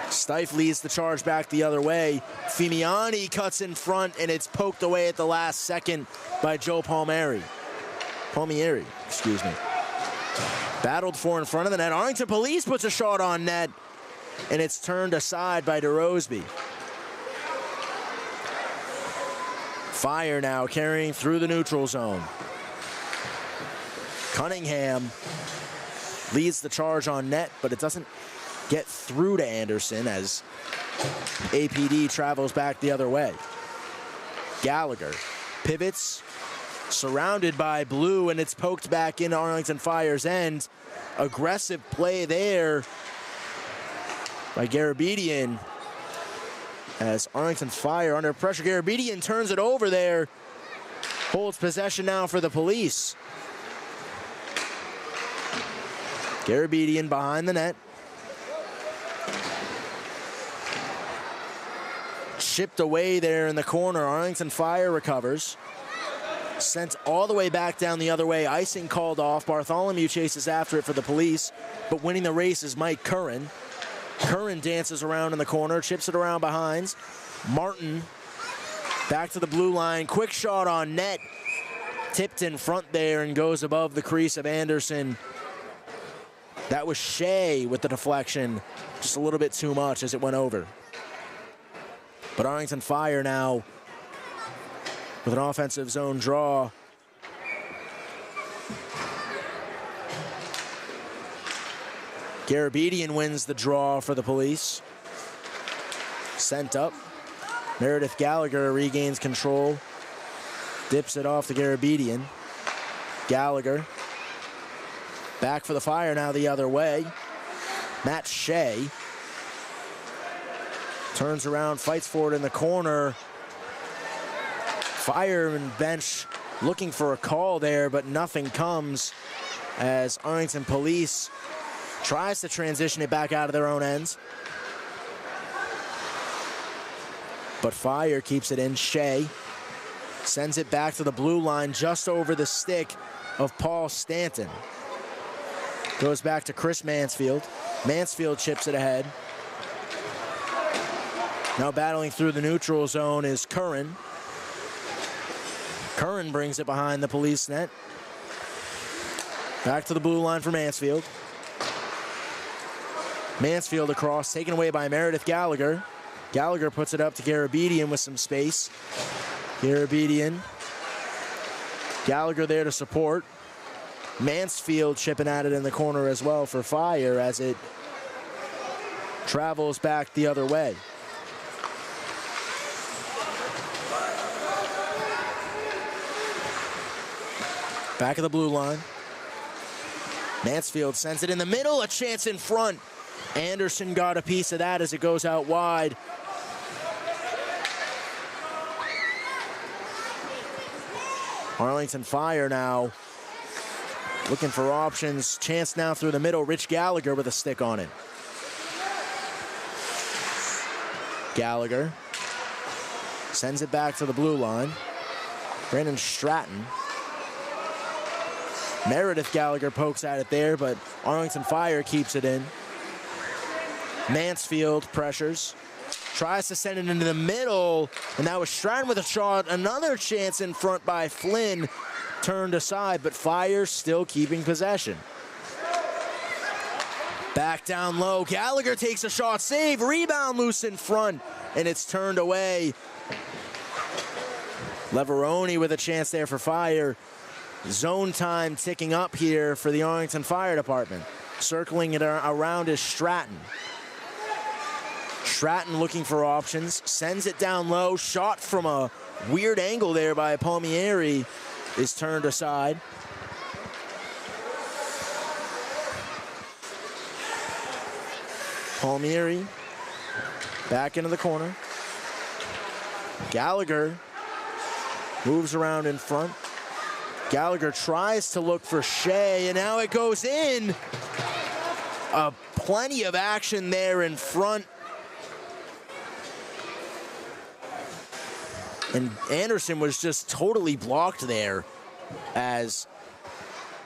Speaker 1: Stife leads the charge back the other way. Fimiani cuts in front, and it's poked away at the last second by Joe Palmieri. Excuse me. Battled for in front of the net. Arlington Police puts a shot on net, and it's turned aside by DeRosby. Fire now carrying through the neutral zone. Cunningham leads the charge on net, but it doesn't get through to Anderson as APD travels back the other way. Gallagher pivots, surrounded by blue, and it's poked back into Arlington Fire's end. Aggressive play there by Garabedian as Arlington Fire under pressure. Garabedian turns it over there, holds possession now for the Police. Garabedian behind the net. Chipped away there in the corner. Arlington Fire recovers. Sent all the way back down the other way. Icing called off. Bartholomew chases after it for the Police, but winning the race is Mike Curran. Curran dances around in the corner, chips it around behind. Martin back to the blue line. Quick shot on net. Tipped in front there and goes above the crease of Anderson. That was Shea with the deflection. Just a little bit too much as it went over. But Arlington Fire now with an offensive zone draw. Garabedian wins the draw for the Police. Sent up. Meredith Gallagher regains control. Dips it off to Garabedian. Gallagher. Back for the Fire now the other way. Matt Shea. Turns around, fights for it in the corner. Fire and bench looking for a call there, but nothing comes as Arlington Police tries to transition it back out of their own ends. But Fire keeps it in. Shea sends it back to the blue line just over the stick of Paul Stanton. Goes back to Chris Mansfield. Mansfield chips it ahead. Now battling through the neutral zone is Curran. Curran brings it behind the Police net. Back to the blue line for Mansfield. Mansfield across, taken away by Meredith Gallagher. Gallagher puts it up to Garabedian with some space. Garabedian. Gallagher there to support. Mansfield chipping at it in the corner as well for Fire as it travels back the other way. Back of the blue line. Mansfield sends it in the middle, a chance in front. Anderson got a piece of that as it goes out wide. Arlington Fire now looking for options. Chance now through the middle. Rich Gallagher with a stick on it. Gallagher sends it back to the blue line. Brandon Stratton. Meredith Gallagher pokes at it there, but Arlington Fire keeps it in. Mansfield pressures. Tries to send it into the middle, and that was Stratton with a shot. Another chance in front by Flynn. Turned aside, but Fire still keeping possession. Back down low. Gallagher takes a shot. Save. Rebound loose in front, and it's turned away. Leveroni with a chance there for Fire. Zone time ticking up here for the Arlington Fire Department. Circling it around is Stratton. Stratton looking for options. Sends it down low. Shot from a weird angle there by Palmieri is turned aside. Palmieri back into the corner. Gallagher moves around in front. Gallagher tries to look for Shea, and now it goes in. Plenty of action there in front. And Anderson was just totally blocked there as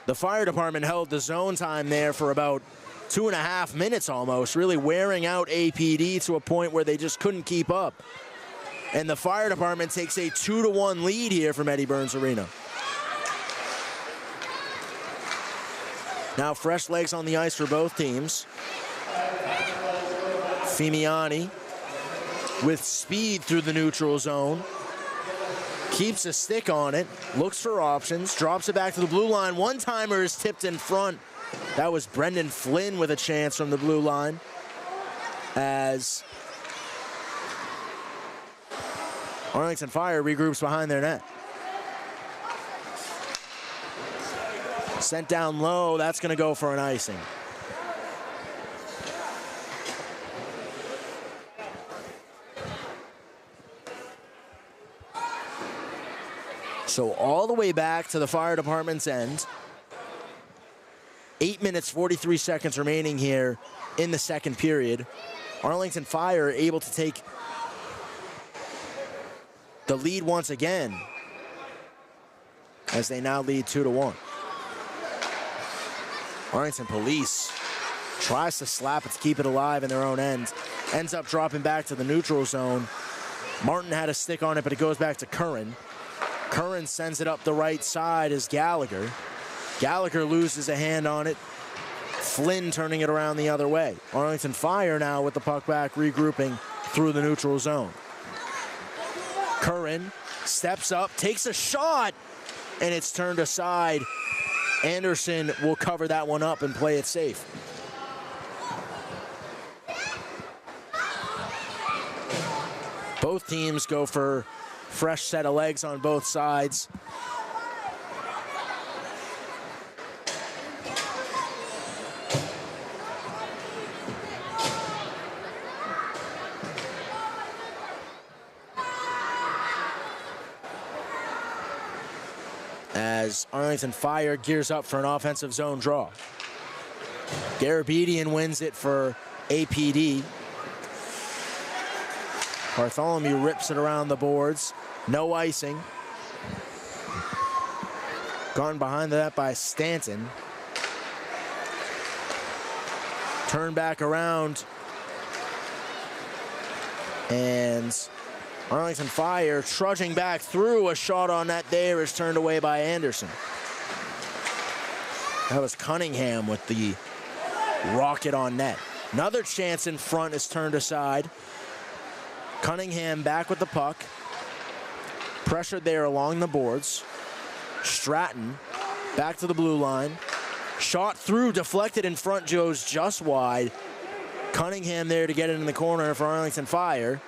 Speaker 1: the fire department held the zone time there for about 2.5 minutes almost, really wearing out APD to a point where they just couldn't keep up. And the fire department takes a 2-1 lead here from Eddie Burns Arena. Now fresh legs on the ice for both teams. Fimiani with speed through the neutral zone. Keeps a stick on it, looks for options, drops it back to the blue line. One-timer is tipped in front. That was Brendan Flynn with a chance from the blue line. As Arlington Fire regroups behind their net. Sent down low, that's gonna go for an icing. So all the way back to the fire department's end. 8 minutes, 43 seconds remaining here in the second period. Arlington Fire able to take the lead once again as they now lead 2-1. Arlington Police tries to slap it to keep it alive in their own end. Ends up dropping back to the neutral zone. Martin had a stick on it, but it goes back to Curran. Curran sends it up the right side as Gallagher. Gallagher loses a hand on it. Flynn turning it around the other way. Arlington Fire now with the puck back, regrouping through the neutral zone. Curran steps up, takes a shot, and it's turned aside. Anderson will cover that one up and play it safe. Both teams go for fresh set of legs on both sides. As Arlington Fire gears up for an offensive zone draw. Garabedian wins it for APD. Bartholomew rips it around the boards. No icing. Gone behind that by Stanton. Turn back around. And Arlington Fire trudging back through. A shot on net there is turned away by Anderson. That was Cunningham with the rocket on net. Another chance in front is turned aside. Cunningham back with the puck. Pressured there along the boards. Stratton back to the blue line. Shot through, deflected in front, goes just wide. Cunningham there to get it in the corner for Arlington Fire.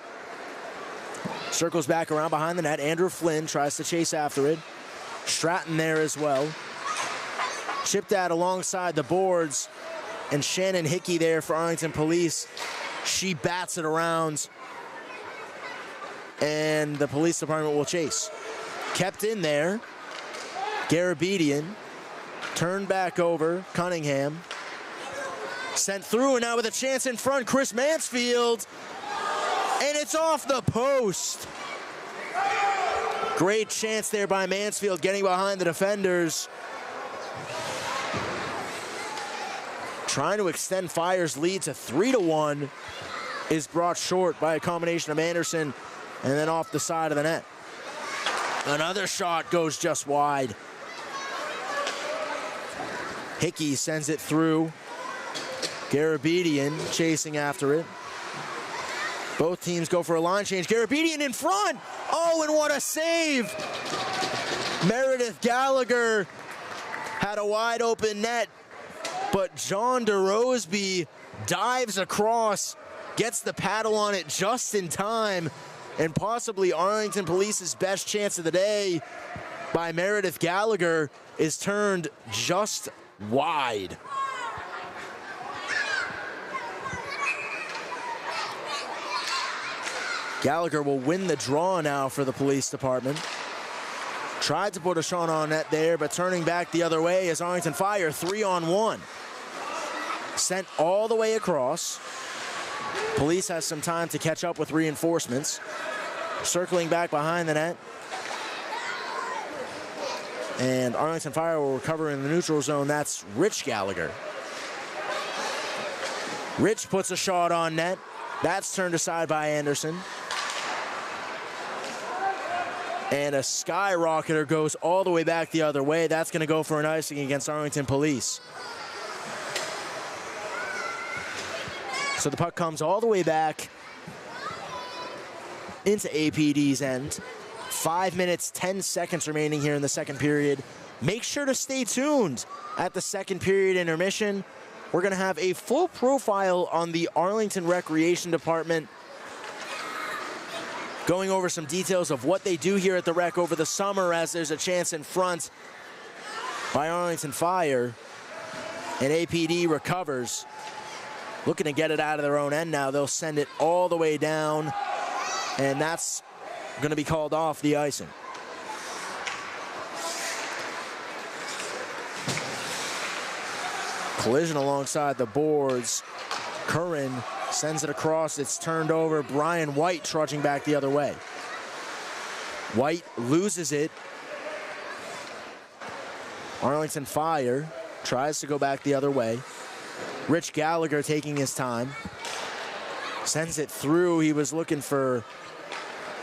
Speaker 1: Circles back around behind the net. Andrew Flynn tries to chase after it. Stratton there as well. Chipped out alongside the boards. And Shannon Hickey there for Arlington Police. She bats it around. And the police department will chase. Kept in there. Garabedian. Turned back over. Cunningham. Sent through, and now with a chance in front, Chris Mansfield. And it's off the post. Great chance there by Mansfield, getting behind the defenders. Trying to extend Fire's lead to 3-1. Is brought short by a combination of Anderson and then off the side of the net. Another shot goes just wide. Hickey sends it through. Garabedian chasing after it. Both teams go for a line change. Garabedian in front. Oh, and what a save. Meredith Gallagher had a wide open net, but John DeRoseby dives across, gets the paddle on it just in time, and possibly Arlington Police's best chance of the day by Meredith Gallagher is turned just wide. Gallagher will win the draw now for the police department. Tried to put a shot on net there, but turning back the other way is Arlington Fire, 3-on-1. Sent all the way across. Police has some time to catch up with reinforcements. Circling back behind the net. And Arlington Fire will recover in the neutral zone. That's Rich Gallagher. Rich puts a shot on net. That's turned aside by Anderson. And a skyrocketer goes all the way back the other way. That's going to go for an icing against Arlington Police. So the puck comes all the way back into APD's end. 5 minutes, 10 seconds remaining here in the second period. Make sure to stay tuned at the second period intermission. We're going to have a full profile on the Arlington Recreation Department, going over some details of what they do here at the Rec over the summer, as there's a chance in front by Arlington Fire. And APD recovers. Looking to get it out of their own end now. They'll send it all the way down, and that's going to be called off the icing. Collision alongside the boards. Curran sends it across. It's turned over. Brian White trudging back the other way. White loses it. Arlington Fire tries to go back the other way. Rich Gallagher taking his time. Sends it through. He was looking for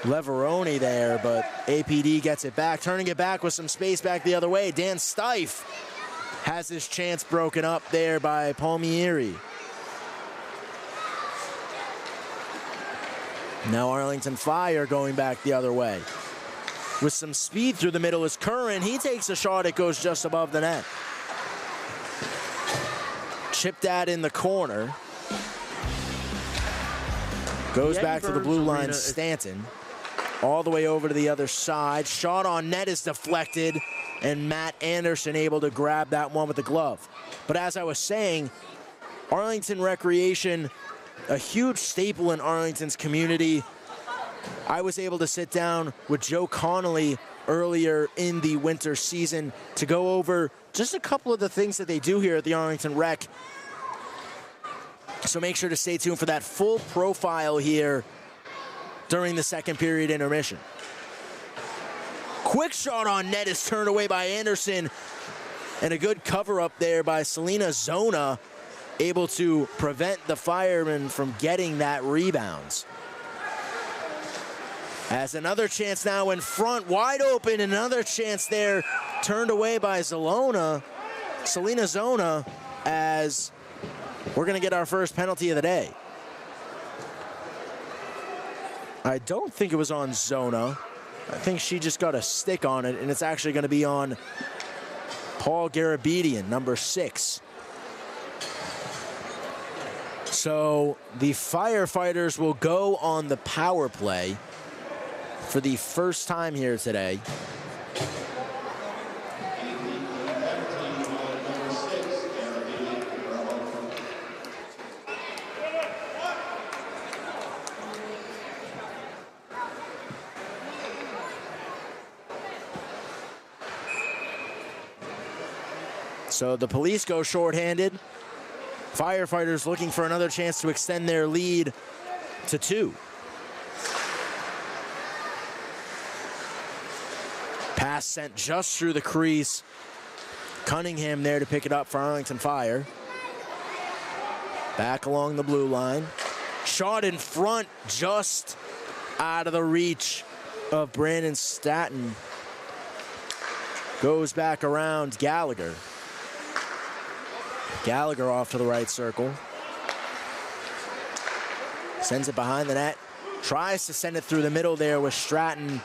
Speaker 1: Leveroni there, but APD gets it back. Turning it back with some space back the other way. Dan Stife has his chance broken up there by Palmieri. Now Arlington Fire going back the other way. With some speed through the middle is Curran. He takes a shot. It goes just above the net. Chipped that in the corner. Goes back to the blue line, Stanton. All the way over to the other side. Shot on net is deflected, and Matt Anderson able to grab that one with the glove. But as I was saying, Arlington Recreation, a huge staple in Arlington's community. I was able to sit down with Joe Connolly earlier in the winter season to go over just a couple of the things that they do here at the Arlington Rec. So make sure to stay tuned for that full profile here during the second period intermission. Quick shot on net is turned away by Anderson, and a good cover up there by Selena Zona, able to prevent the Firemen from getting that rebound. As another chance now in front, wide open, another chance there, turned away by Selena Zona, as we're gonna get our first penalty of the day. I don't think it was on Zona. I think she just got a stick on it, and it's actually gonna be on Paul Garabedian, number 6. So the Firefighters will go on the power play for the first time here today. So the police go shorthanded. Firefighters looking for another chance to extend their lead to 2. Pass sent just through the crease. Cunningham there to pick it up for Arlington Fire. Back along the blue line. Shot in front, just out of the reach of Brandon Staton. Goes back around Gallagher. Gallagher off to the right circle. Sends it behind the net. Tries to send it through the middle there with Stratton.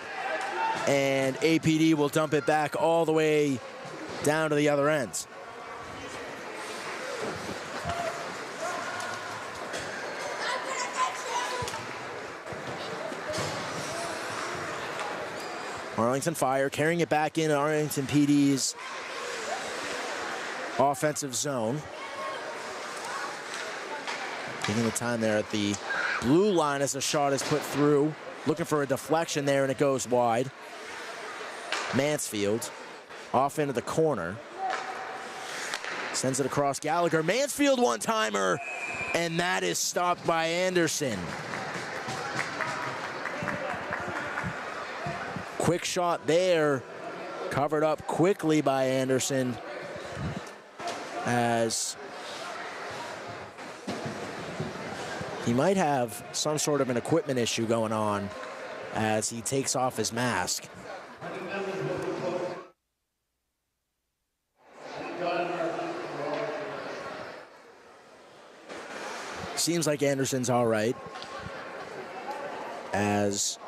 Speaker 1: And APD will dump it back all the way down to the other end. Arlington Fire carrying it back in Arlington PD's offensive zone. Taking the time there at the blue line as a shot is put through. Looking for a deflection there, and it goes wide. Mansfield off into the corner. Sends it across Gallagher. Mansfield one-timer, and that is stopped by Anderson. Quick shot there, covered up quickly by Anderson as he might have some sort of an equipment issue going on as he takes off his mask. Seems like Anderson's all right as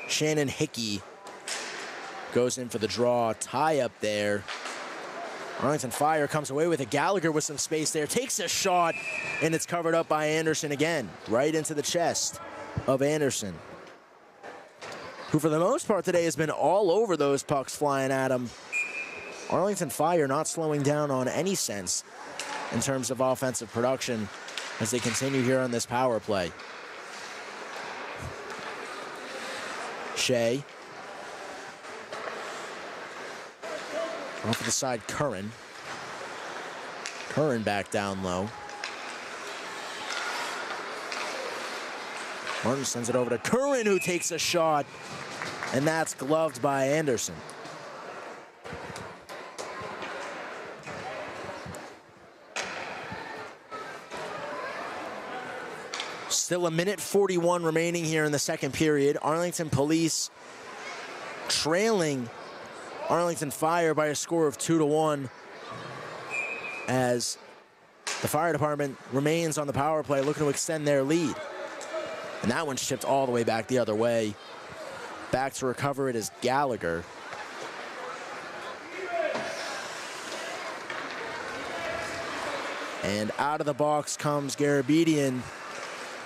Speaker 1: Shannon Hickey goes in for the draw. Tie up there. Arlington Fire comes away with it. Gallagher with some space there. Takes a shot, and it's covered up by Anderson again. Right into the chest of Anderson, who for the most part today has been all over those pucks flying at him. Arlington Fire not slowing down on any sense in terms of offensive production as they continue here on this power play. Shea. Off to the side, Curran. Curran back down low. Martin sends it over to Curran, who takes a shot, and that's gloved by Anderson. Still a minute 41 remaining here in the second period. Arlington Police trailing Arlington Fire by a score of 2-1 as the fire department remains on the power play looking to extend their lead. And that one's chipped all the way back the other way. Back to recover it is Gallagher. And out of the box comes Garabedian,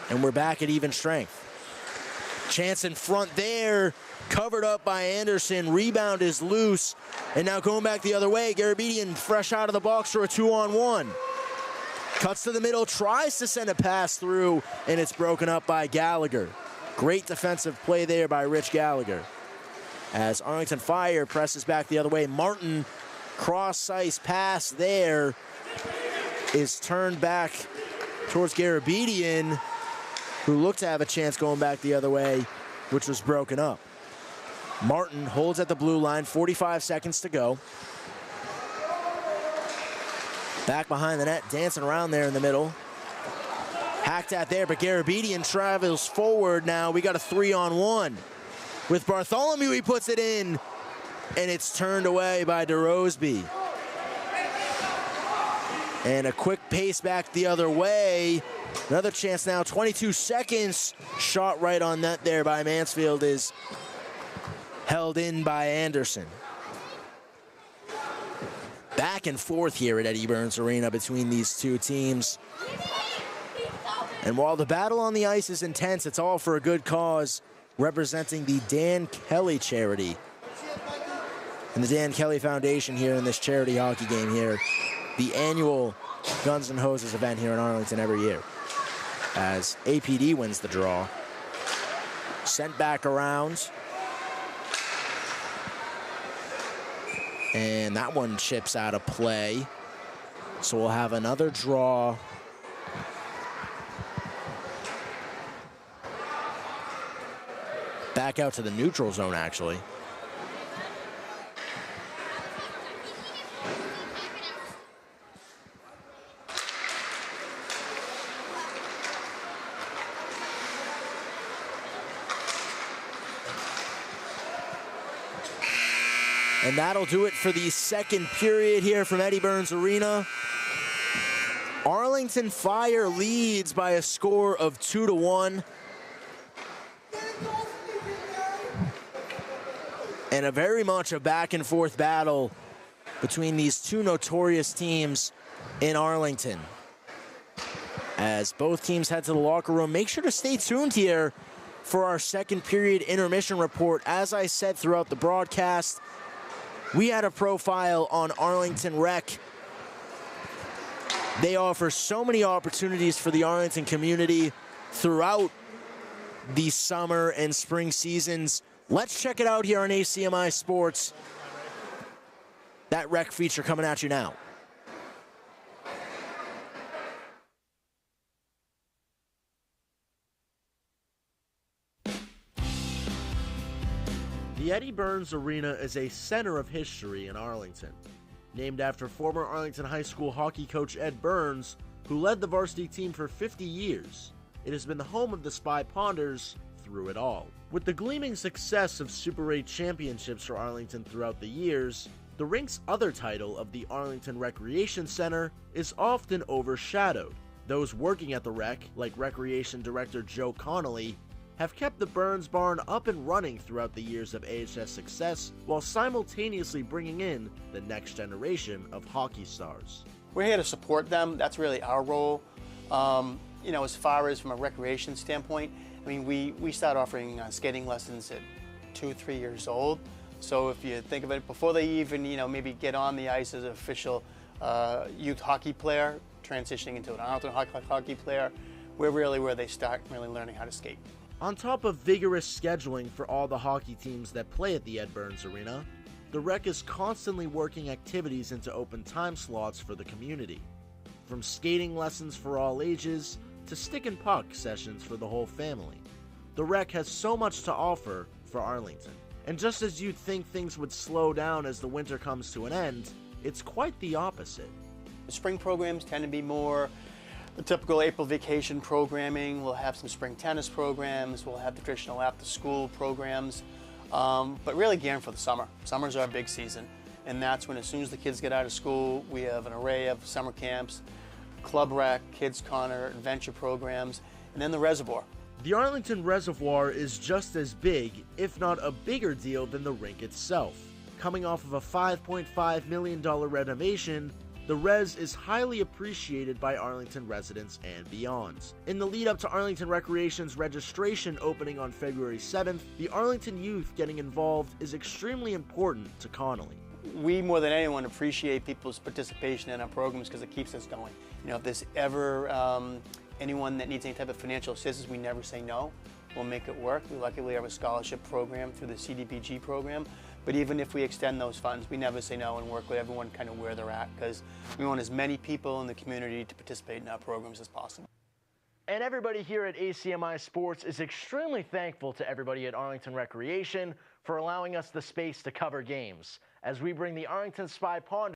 Speaker 1: and we're back at even strength. Chance in front there, covered up by Anderson. Rebound is loose, and now going back the other way, Garabedian fresh out of the box for a 2-on-1. Cuts to the middle, tries to send a pass through, and it's broken up by Gallagher. Great defensive play there by Rich Gallagher. As Arlington Fire presses back the other way, Martin, cross-ice pass there, is turned back towards Garabedian, who looked to have a chance going back the other way, which was broken up. Martin holds at the blue line, 45 seconds to go. Back behind the net, dancing around there in the middle. Hacked at there, but Garabedian travels forward now. We got a 3-on-1. With Bartholomew, he puts it in, and it's turned away by DeRoseby. And a quick pace back the other way. Another chance now, 22 seconds. Shot right on net there by Mansfield is held in by Anderson. Back and forth here at Eddie Burns Arena between these two teams. And while the battle on the ice is intense, it's all for a good cause, representing the Dan Kelly charity and the Dan Kelly Foundation here in this charity hockey game here. The annual Guns N' Hoses event here in Arlington every year. As APD wins the draw. Sent back around. And that one chips out of play. So we'll have another draw. Back out to the neutral zone, actually. And that'll do it for the second period here from Eddie Burns Arena. Arlington Fire leads by a score of 2-1. And a very much a back and forth battle between these two notorious teams in Arlington. As both teams head to the locker room, make sure to stay tuned here for our second period intermission report. As I said throughout the broadcast, we had a profile on Arlington Rec. They offer so many opportunities for the Arlington community throughout the summer and spring seasons. Let's check it out here on ACMi Sports. That rec feature coming at you now. The Eddie Burns Arena is a center of history in Arlington. Named after former Arlington High School hockey coach Ed Burns, who led the varsity team for 50 years, it has been the home of the Spy Ponders through it all. With the gleaming success of Super 8 championships for Arlington throughout the years, the rink's other title of the Arlington Recreation Center is often overshadowed. Those working at the rec, like Recreation Director Joe Connolly, have kept the Burns Barn up and running throughout the years of AHS success while simultaneously bringing in the next generation of hockey stars.
Speaker 3: We're here to support them. That's really our role. As far as from a recreation standpoint, I mean, we start offering skating lessons at 2-3 years old. So if you think of it, before they even, maybe get on the ice as an official youth hockey player, transitioning into an Arlington hockey player, we're really where they start really learning how to skate.
Speaker 1: On top of vigorous scheduling for all the hockey teams that play at the Ed Burns Arena, the rec is constantly working activities into open time slots for the community. From skating lessons for all ages to stick and puck sessions for the whole family. The rec has so much to offer for Arlington. And just as you'd think things would slow down as the winter comes to an end, it's quite the opposite.
Speaker 3: The spring programs tend to be more the typical April vacation programming. We'll have some spring tennis programs. We'll have the traditional after-school programs, but really gearing for the summer. Summer's our big season, and that's when, as soon as the kids get out of school, we have an array of summer camps, club rec, kids corner, adventure programs, and then the reservoir.
Speaker 1: The Arlington Reservoir is just as big, if not a bigger deal than the rink itself. Coming off of a $5.5 million renovation, the Res is highly appreciated by Arlington residents and beyond. In the lead up to Arlington Recreation's registration opening on February 7th, the Arlington youth getting involved is extremely important to Connolly.
Speaker 3: We, more than anyone, appreciate people's participation in our programs because it keeps us going. If there's ever anyone that needs any type of financial assistance, we never say no. We'll make it work. We luckily have a scholarship program through the CDBG program. But even if we extend those funds, we never say no and work with everyone kind of where they're at, because we want as many people in the community to participate in our programs as possible.
Speaker 1: And everybody here at ACMi Sports is extremely thankful to everybody at Arlington Recreation for allowing us the space to cover games, as we bring the Arlington Spy Pond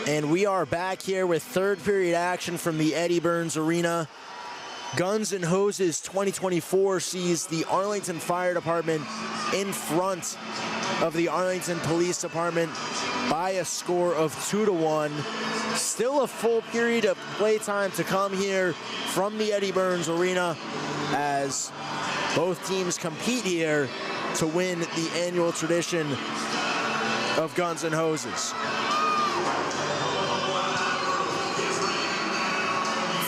Speaker 1: And we are back here with third period action from the Eddie Burns Arena. Guns and Hoses 2024 sees the Arlington Fire Department in front of the Arlington Police Department by a score of 2-1. Still a full period of playtime to come here from the Eddie Burns Arena as both teams compete here to win the annual tradition of Guns and Hoses.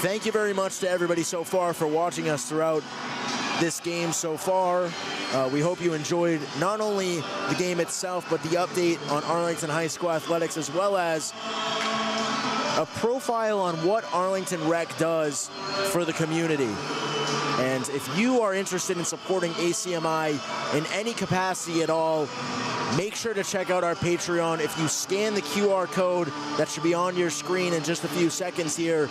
Speaker 1: Thank you very much to everybody so far for watching us throughout this game so far. We hope you enjoyed not only the game itself, but the update on Arlington High School athletics, as well as a profile on what Arlington Rec does for the community. And if you are interested in supporting ACMi in any capacity at all, make sure to check out our Patreon. If you scan the QR code that should be on your screen in just a few seconds here,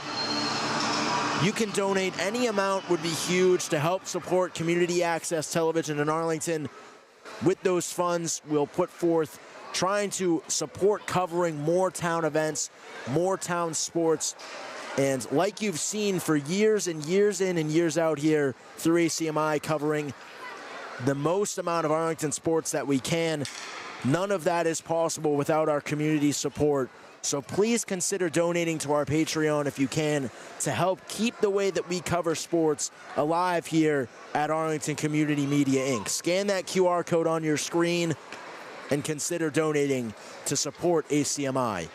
Speaker 1: you can donate. Any amount would be huge to help support community access television in Arlington. With those funds, we'll put forth trying to support covering more town events, more town sports. And like you've seen for years and years in and years out here through ACMi, covering the most amount of Arlington sports that we can, none of that is possible without our community support. So please consider donating to our Patreon if you can to help keep the way that we cover sports alive here at Arlington Community Media, Inc. Scan that QR code on your screen and consider donating to support ACMi.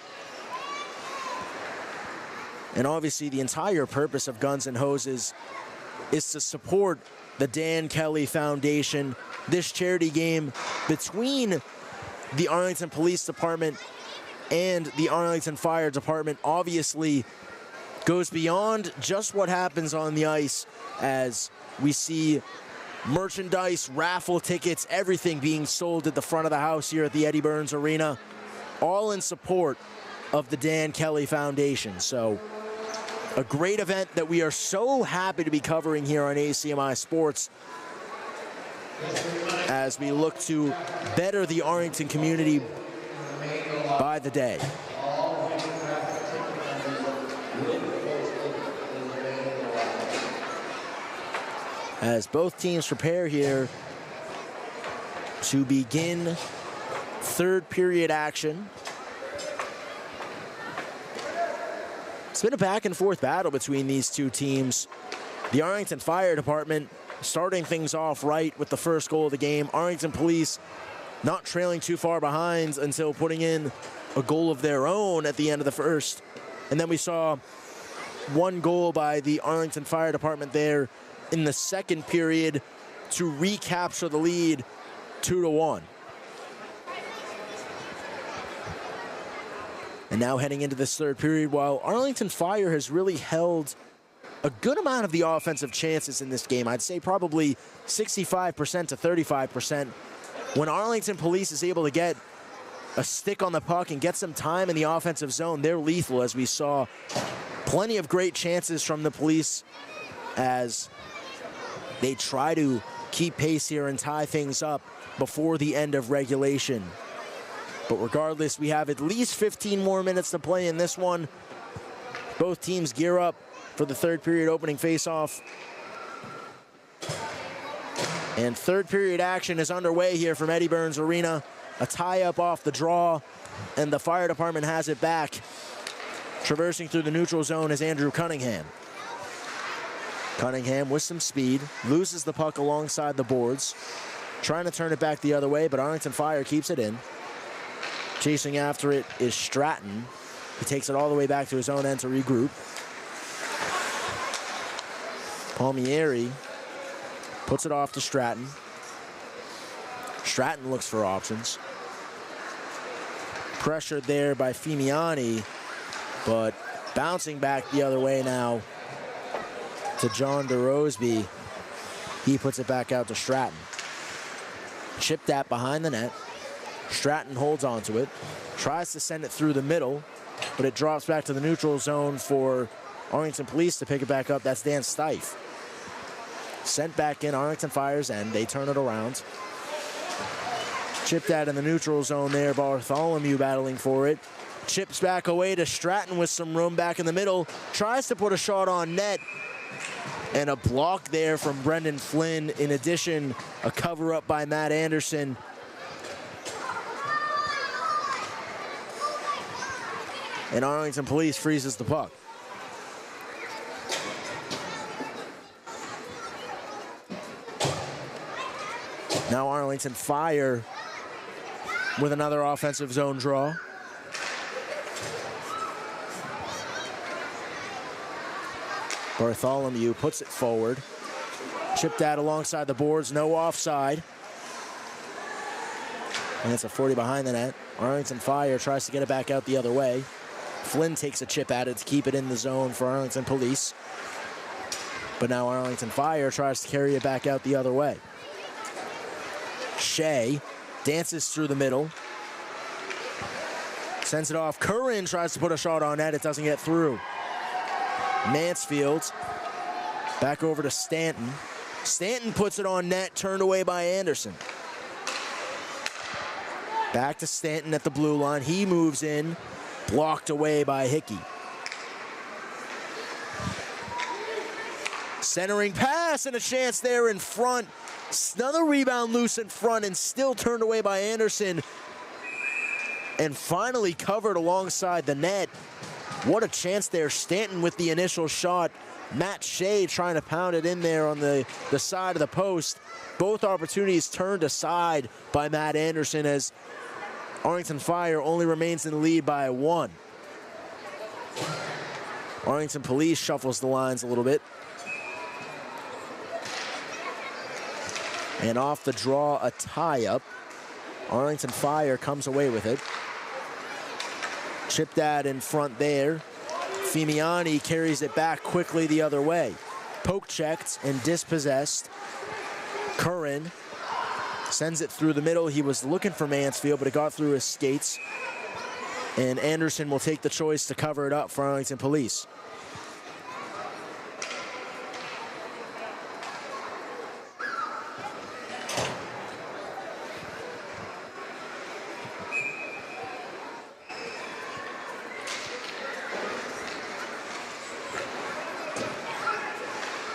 Speaker 1: And obviously the entire purpose of Guns and Hoses is to support the Dan Kelly Foundation. This charity game between the Arlington Police Department and the Arlington Fire Department obviously goes beyond just what happens on the ice, as we see merchandise, raffle tickets, everything being sold at the front of the house here at the Eddie Burns Arena, all in support of the Dan Kelly Foundation. So a great event that we are so happy to be covering here on ACMi Sports as we look to better the Arlington community by the day. As both teams prepare here to begin third period action. It's been a back and forth battle between these two teams. The Arlington Fire Department starting things off right with the first goal of the game. Arlington Police not trailing too far behind until putting in a goal of their own at the end of the first. And then we saw one goal by the Arlington Fire Department there in the second period to recapture the lead 2-1. And now heading into this third period, while Arlington Fire has really held a good amount of the offensive chances in this game, I'd say probably 65% to 35%. When Arlington Police is able to get a stick on the puck and get some time in the offensive zone, they're lethal, as we saw plenty of great chances from the Police as they try to keep pace here and tie things up before the end of regulation. But regardless, we have at least 15 more minutes to play in this one. Both teams gear up for the third period opening faceoff. And third period action is underway here from Eddie Burns Arena. A tie-up off the draw, and the Fire Department has it back. Traversing through the neutral zone is Andrew Cunningham. Cunningham with some speed, loses the puck alongside the boards. Trying to turn it back the other way, but Arlington Fire keeps it in. Chasing after it is Stratton. He takes it all the way back to his own end to regroup. Palmieri puts it off to Stratton. Stratton looks for options. Pressured there by Fimiani, but bouncing back the other way now to John DeRoseby. He puts it back out to Stratton. Chipped that behind the net. Stratton holds onto it, tries to send it through the middle, but it drops back to the neutral zone for Arlington Police to pick it back up. That's Dan Stife. Sent back in Arlington Fire's end. They turn it around. Chipped that in the neutral zone there. Bartholomew battling for it. Chips back away to Stratton with some room back in the middle. Tries to put a shot on net. And a block there from Brendan Flynn. In addition, a cover-up by Matt Anderson. And Arlington Police freezes the puck. Now Arlington Fire with another offensive zone draw. Bartholomew puts it forward. Chipped out alongside the boards, no offside. And it's a 40 behind the net. Arlington Fire tries to get it back out the other way. Flynn takes a chip at it to keep it in the zone for Arlington Police. But now Arlington Fire tries to carry it back out the other way. Shea dances through the middle. Sends it off. Curran tries to put a shot on net. It doesn't get through. Mansfield back over to Stanton. Stanton puts it on net, turned away by Anderson. Back to Stanton at the blue line. He moves in, blocked away by Hickey. Centering pass and a chance there in front. Another rebound loose in front and still turned away by Anderson. And finally covered alongside the net. What a chance there. Stanton with the initial shot. Matt Shea trying to pound it in there on the side of the post. Both opportunities turned aside by Matt Anderson as Arlington Fire only remains in the lead by 1. Arlington Police shuffles the lines a little bit. And off the draw, a tie-up. Arlington Fire comes away with it. Chipped that in front there. Fimiani carries it back quickly the other way. Poke checked and dispossessed. Curran sends it through the middle. He was looking for Mansfield, but it got through his skates. And Anderson will take the choice to cover it up for Arlington Police.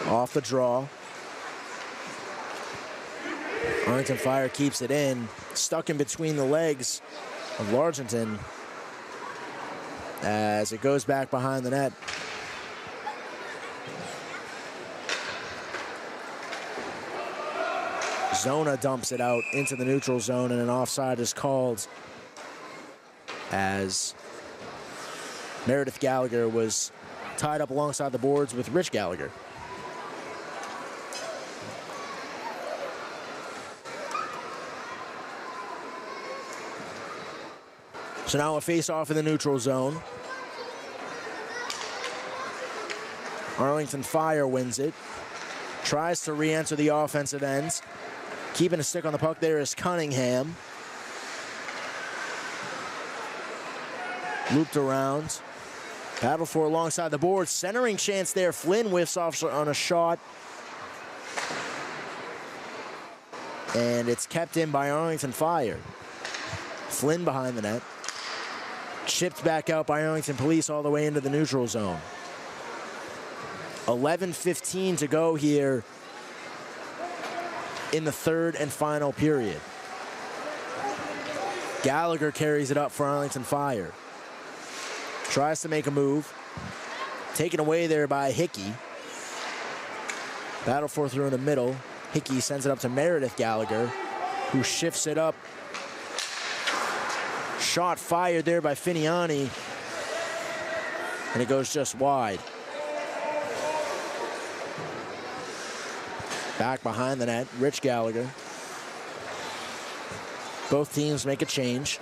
Speaker 1: Off the draw. Arlington Fire keeps it in. Stuck in between the legs of Largenton as it goes back behind the net. Zona dumps it out into the neutral zone and an offside is called as Meredith Gallagher was tied up alongside the boards with Rich Gallagher. So now a face-off in the neutral zone. Arlington Fire wins it. Tries to re-enter the offensive ends. Keeping a stick on the puck there is Cunningham. Looped around. Battle for alongside the board. Centering chance there. Flynn whiffs off on a shot. And it's kept in by Arlington Fire. Flynn behind the net. Chipped back out by Arlington Police all the way into the neutral zone. 11:15 to go here in the third and final period. Gallagher carries it up for Arlington Fire. Tries to make a move. Taken away there by Hickey. Battle for through in the middle. Hickey sends it up to Meredith Gallagher, who shifts it up. Shot fired there by Finiani, and it goes just wide. Back behind the net, Rich Gallagher. Both teams make a change.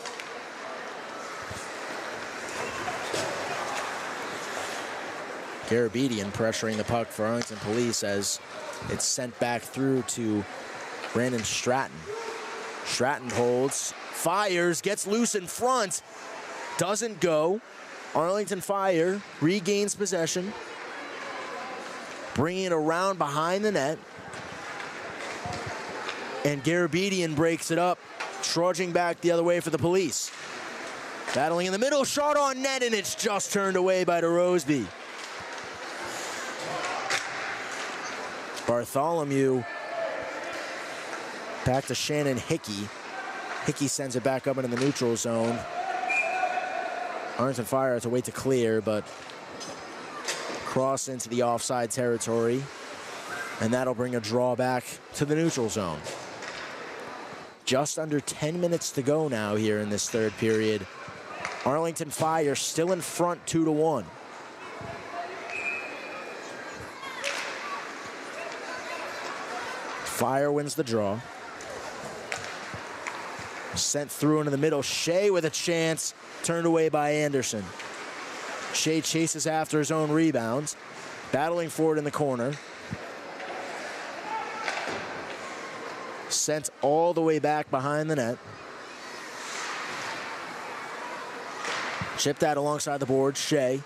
Speaker 1: Garabedian pressuring the puck for Arlington Police as it's sent back through to Brandon Stratton. Stratton holds, fires, gets loose in front, doesn't go. Arlington Fire regains possession, bringing it around behind the net. And Garabedian breaks it up, trudging back the other way for the Police. Battling in the middle, shot on net, and it's just turned away by DeRoseby. Bartholomew back to Shannon Hickey. Hickey sends it back up into the neutral zone. Arlington Fire has to wait to clear, but cross into the offside territory, and that'll bring a draw back to the neutral zone. Just under 10 minutes to go now here in this third period. Arlington Fire still in front 2-1. Fire wins the draw. Sent through into the middle. Shea with a chance. Turned away by Anderson. Shea chases after his own rebounds. Battling for it in the corner. Sent all the way back behind the net. Chipped out alongside the board. Shea.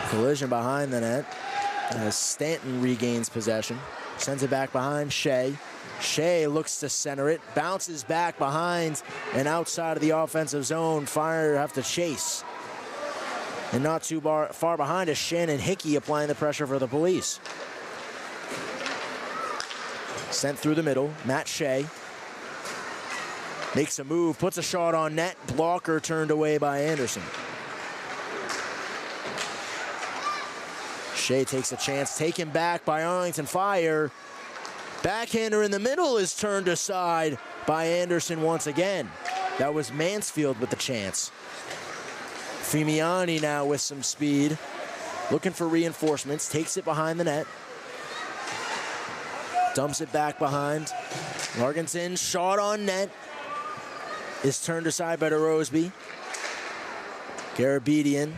Speaker 1: Collision behind the net as Stanton regains possession. Sends it back behind Shea. Shea looks to center it, bounces back behind and outside of the offensive zone. Fire have to chase. And not too far behind is Shannon Hickey applying the pressure for the Police. Sent through the middle, Matt Shea. Makes a move, puts a shot on net. Blocker turned away by Anderson. Shea takes a chance, taken back by Arlington Fire. Backhander in the middle is turned aside by Anderson once again. That was Mansfield with the chance. Fimiani now with some speed. Looking for reinforcements, takes it behind the net. Dumps it back behind. Largenson, shot on net. Is turned aside by DeRoseby. Garabedian.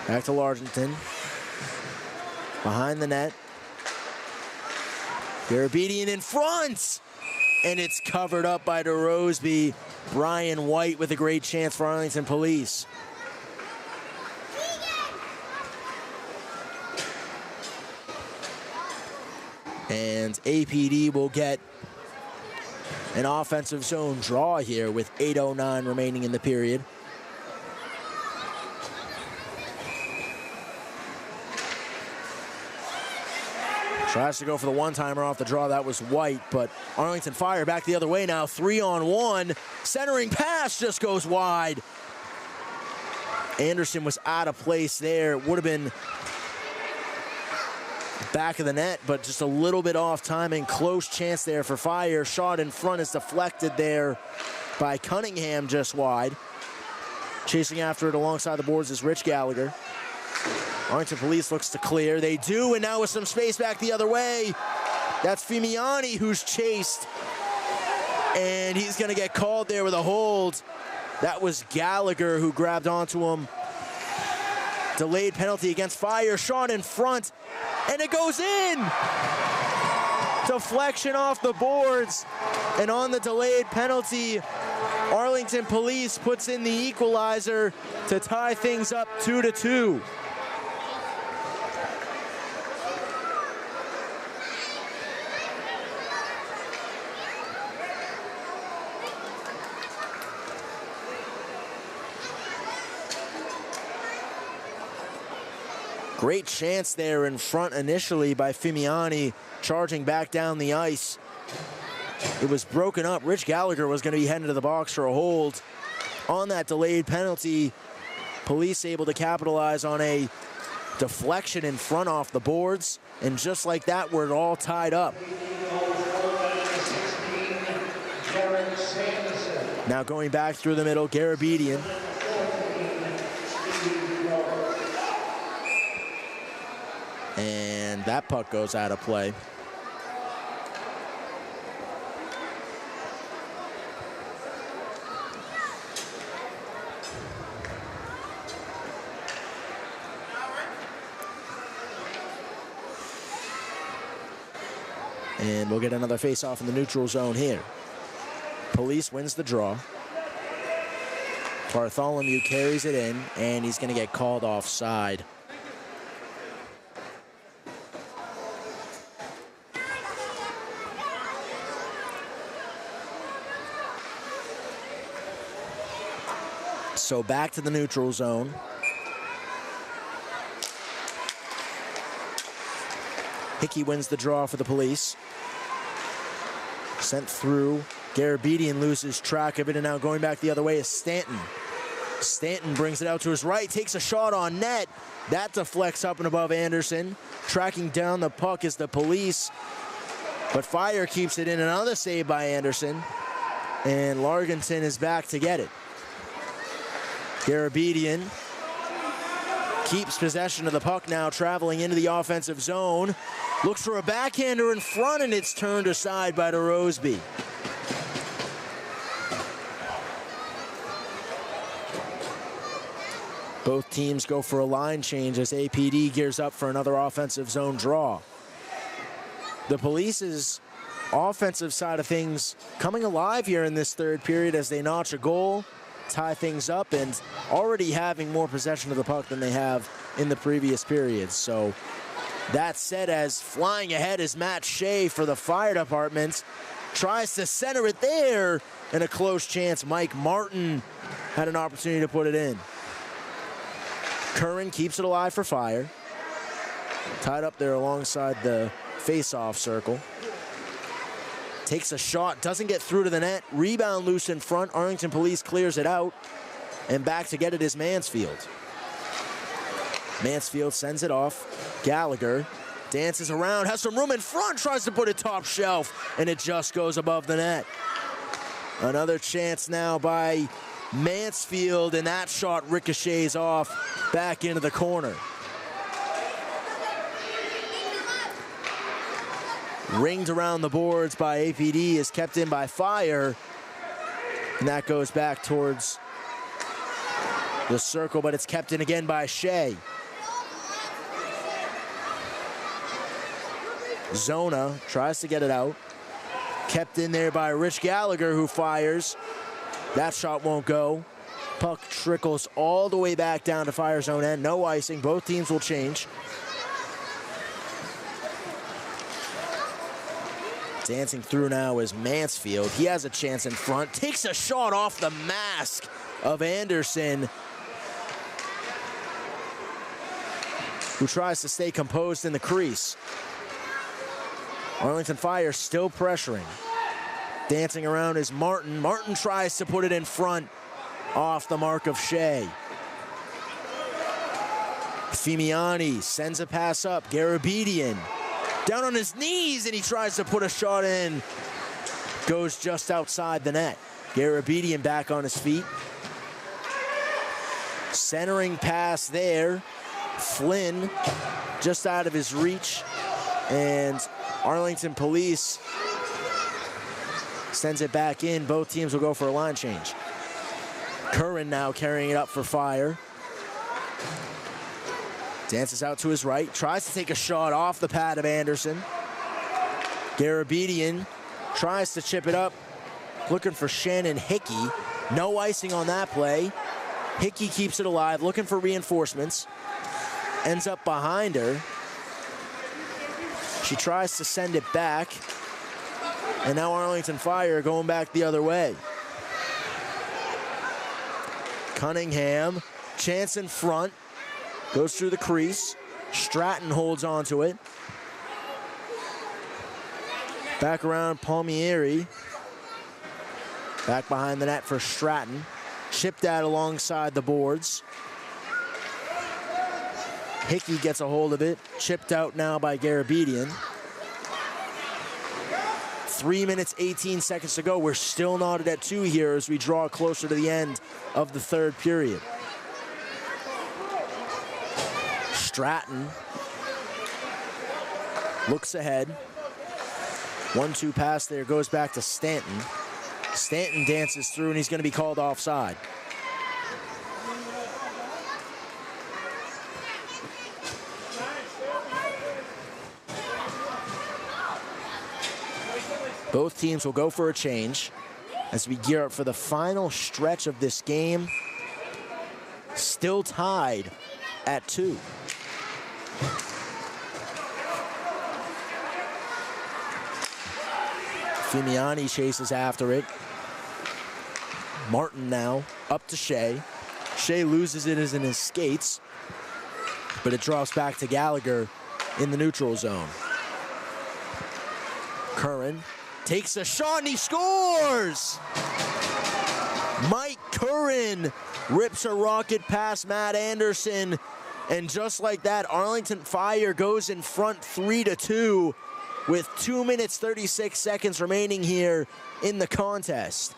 Speaker 1: Back to Largenton. Behind the net. Garabedian in front! And it's covered up by DeRoseby. Brian White with a great chance for Arlington Police. And APD will get an offensive zone draw here with 8:09 remaining in the period. Tries to go for the one-timer off the draw. That was White, but Arlington Fire back the other way now. 3-on-1. Centering pass just goes wide. Anderson was out of place there. It would have been back of the net, but just a little bit off timing. Close chance there for Fire. Shot in front is deflected there by Cunningham, just wide. Chasing after it alongside the boards is Rich Gallagher. Arlington Police looks to clear. They do, and now with some space back the other way. That's Fimiani who's chased. And he's going to get called there with a hold. That was Gallagher who grabbed onto him. Delayed penalty against Fire. Shot in front, and it goes in. Deflection off the boards. And on the delayed penalty, Arlington Police puts in the equalizer to tie things up 2-2. Great chance there in front initially by Fimiani, charging back down the ice. It was broken up. Rich Gallagher was going to be heading to the box for a hold. On that delayed penalty, Police able to capitalize on a deflection in front off the boards. And just like that, we're all tied up. Now going back through the middle, Garabedian. And that puck goes out of play. And we'll get another face-off in the neutral zone here. Police wins the draw. Bartholomew carries it in, and he's going to get called offside. So back to the neutral zone. Hickey wins the draw for the police. Sent through. Garabedian loses track of it, and now going back the other way is Stanton. Stanton brings it out to his right, takes a shot on net. That deflects up and above Anderson. Tracking down the puck is the police, but Fire keeps it in. Another save by Anderson, and Largenton is back to get it. Garabedian keeps possession of the puck now, traveling into the offensive zone. Looks for a backhander in front, and it's turned aside by DeRoseby. Both teams go for a line change as APD gears up for another offensive zone draw. The Police's offensive side of things coming alive here in this third period as they notch a goal, tie things up, and already having more possession of the puck than they have in the previous periods. So that said, as flying ahead is Matt Shea for the Fire Department. Tries to center it there, and a close chance. Mike Martin had an opportunity to put it in. Curran keeps it alive for Fire. Tied up there alongside the face-off circle. Takes a shot, doesn't get through to the net. Rebound loose in front. Arlington Police clears it out. And back to get it is Mansfield. Mansfield sends it off. Gallagher dances around, has some room in front, tries to put it top shelf, and it just goes above the net. Another chance now by Mansfield, and that shot ricochets off back into the corner. Ringed around the boards by APD, is kept in by Fire, and that goes back towards the circle, but it's kept in again by Shea. Zona tries to get it out. Kept in there by Rich Gallagher, who fires. That shot won't go. Puck trickles all the way back down to Fire zone end. No icing. Both teams will change. Dancing through now is Mansfield. He has a chance in front. Takes a shot off the mask of Anderson, who tries to stay composed in the crease. Arlington Fire still pressuring. Dancing around is Martin. Martin tries to put it in front, off the mark of Shea. Fimiani sends a pass up. Garabedian down on his knees, and he tries to put a shot in. Goes just outside the net. Garabedian back on his feet. Centering pass there. Flynn just out of his reach, and Arlington Police sends it back in. Both teams will go for a line change. Curran now carrying it up for Fire. Dances out to his right, tries to take a shot off the pad of Anderson. Garabedian tries to chip it up, looking for Shannon Hickey. No icing on that play. Hickey keeps it alive, looking for reinforcements. Ends up behind her. She tries to send it back. And now Arlington Fire going back the other way. Cunningham, chance in front. Goes through the crease. Stratton holds on to it. Back around Palmieri. Back behind the net for Stratton. Chipped out alongside the boards. Hickey gets a hold of it. Chipped out now by Garabedian. 3 minutes, 18 seconds to go. We're still knotted at 2 here as we draw closer to the end of the third period. Stratton looks ahead. 1-2 pass there, goes back to Stanton. Stanton dances through, and he's going to be called offside. Both teams will go for a change as we gear up for the final stretch of this game. Still tied at 2. Fimiani chases after it. Martin now up to Shea. Shea loses it as in his skates, but it drops back to Gallagher in the neutral zone. Curran takes a shot and he scores! Mike Curran rips a rocket past Matt Anderson, and just like that, Arlington Fire goes in front 3-2 with 2 minutes 36 seconds remaining here in the contest.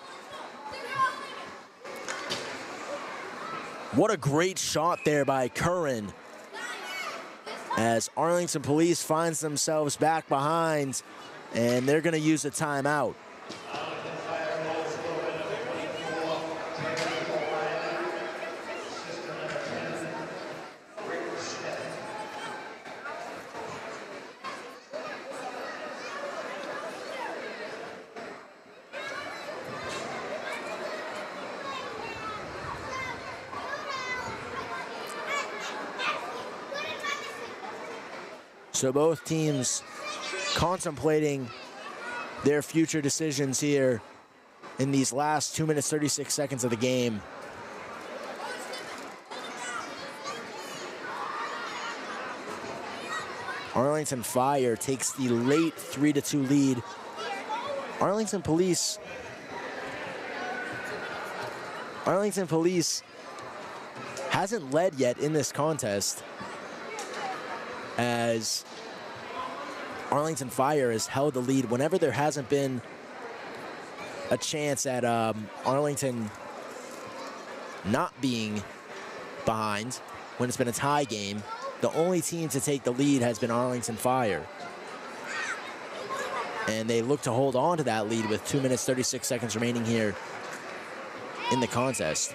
Speaker 1: What a great shot there by Curran, as Arlington Police finds themselves back behind, and they're going to use a timeout. So both teams contemplating their future decisions here in these last 2 minutes, 36 seconds of the game. Arlington Fire takes the late 3-2 lead. Arlington Police hasn't led yet in this contest, as Arlington Fire has held the lead whenever there hasn't been a chance at Arlington not being behind. When it's been a tie game, the only team to take the lead has been Arlington Fire. And they look to hold on to that lead with 2 minutes, 36 seconds remaining here in the contest.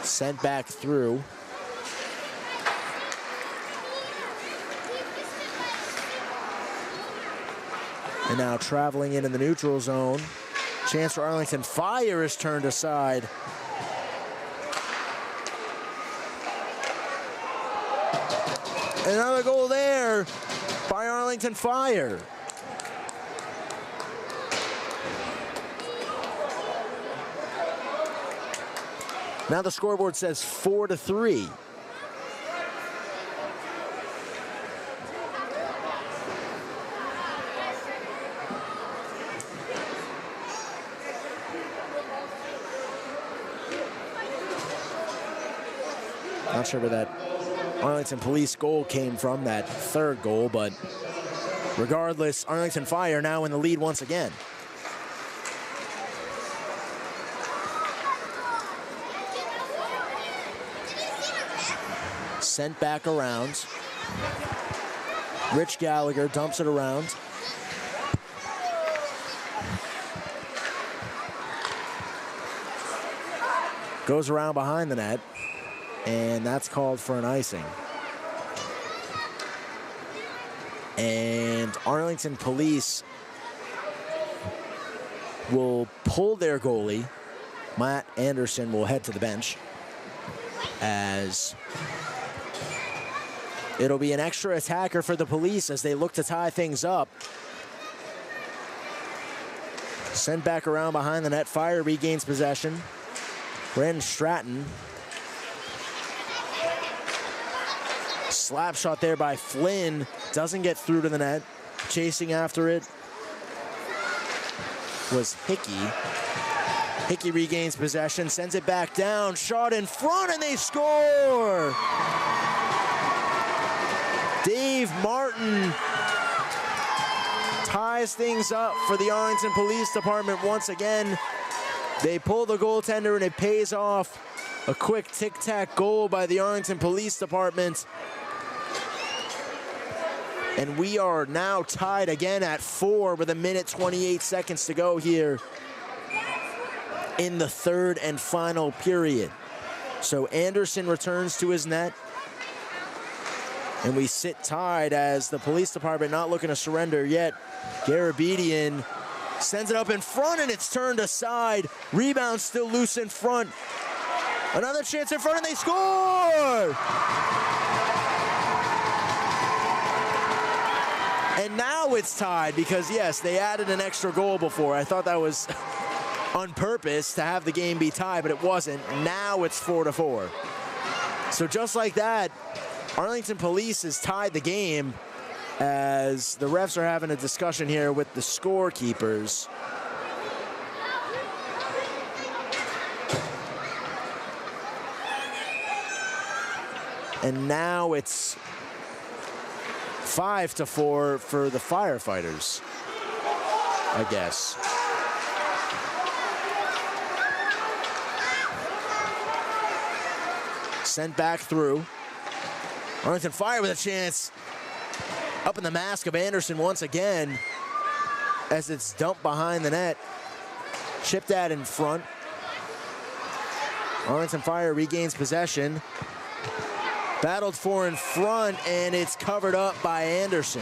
Speaker 1: Sent back through. And now traveling in the neutral zone. Chance for Arlington Fire is turned aside. Another goal there by Arlington Fire. Now the scoreboard says 4-3. Not sure where that Arlington Police goal came from, that third goal, but regardless, Arlington Fire now in the lead once again. Sent back around. Rich Gallagher dumps it around. Goes around behind the net, and that's called for an icing. And Arlington Police will pull their goalie. Matt Anderson will head to the bench, as it'll be an extra attacker for the Police as they look to tie things up. Sent back around behind the net. Fire regains possession. Brandon Stratton. Slap shot there by Flynn. Doesn't get through to the net. Chasing after it was Hickey. Hickey regains possession, sends it back down. Shot in front, and they score! Dave Martin ties things up for the Arlington Police Department once again. They pull the goaltender, and it pays off. A quick tic-tac goal by the Arlington Police Department. And we are now tied again at 4 with 1:28 to go here in the third and final period. So Anderson returns to his net. And we sit tied as the police department not looking to surrender yet. Garabedian Sends it up in front, and it's turned aside. Rebound still loose in front. Another chance in front, and they score! And now it's tied because, yes, they added an extra goal before. I thought that was on purpose to have the game be tied, but it wasn't. Now it's 4-4. So just like that, Arlington Police has tied the game as the refs are having a discussion here with the scorekeepers. And now it's 5-4 for the firefighters, I guess. Sent back through. Arlington Fire with a chance. Up in the mask of Anderson once again as it's dumped behind the net. Chipped at in front. Arlington Fire regains possession. Battled for in front, and it's covered up by Anderson.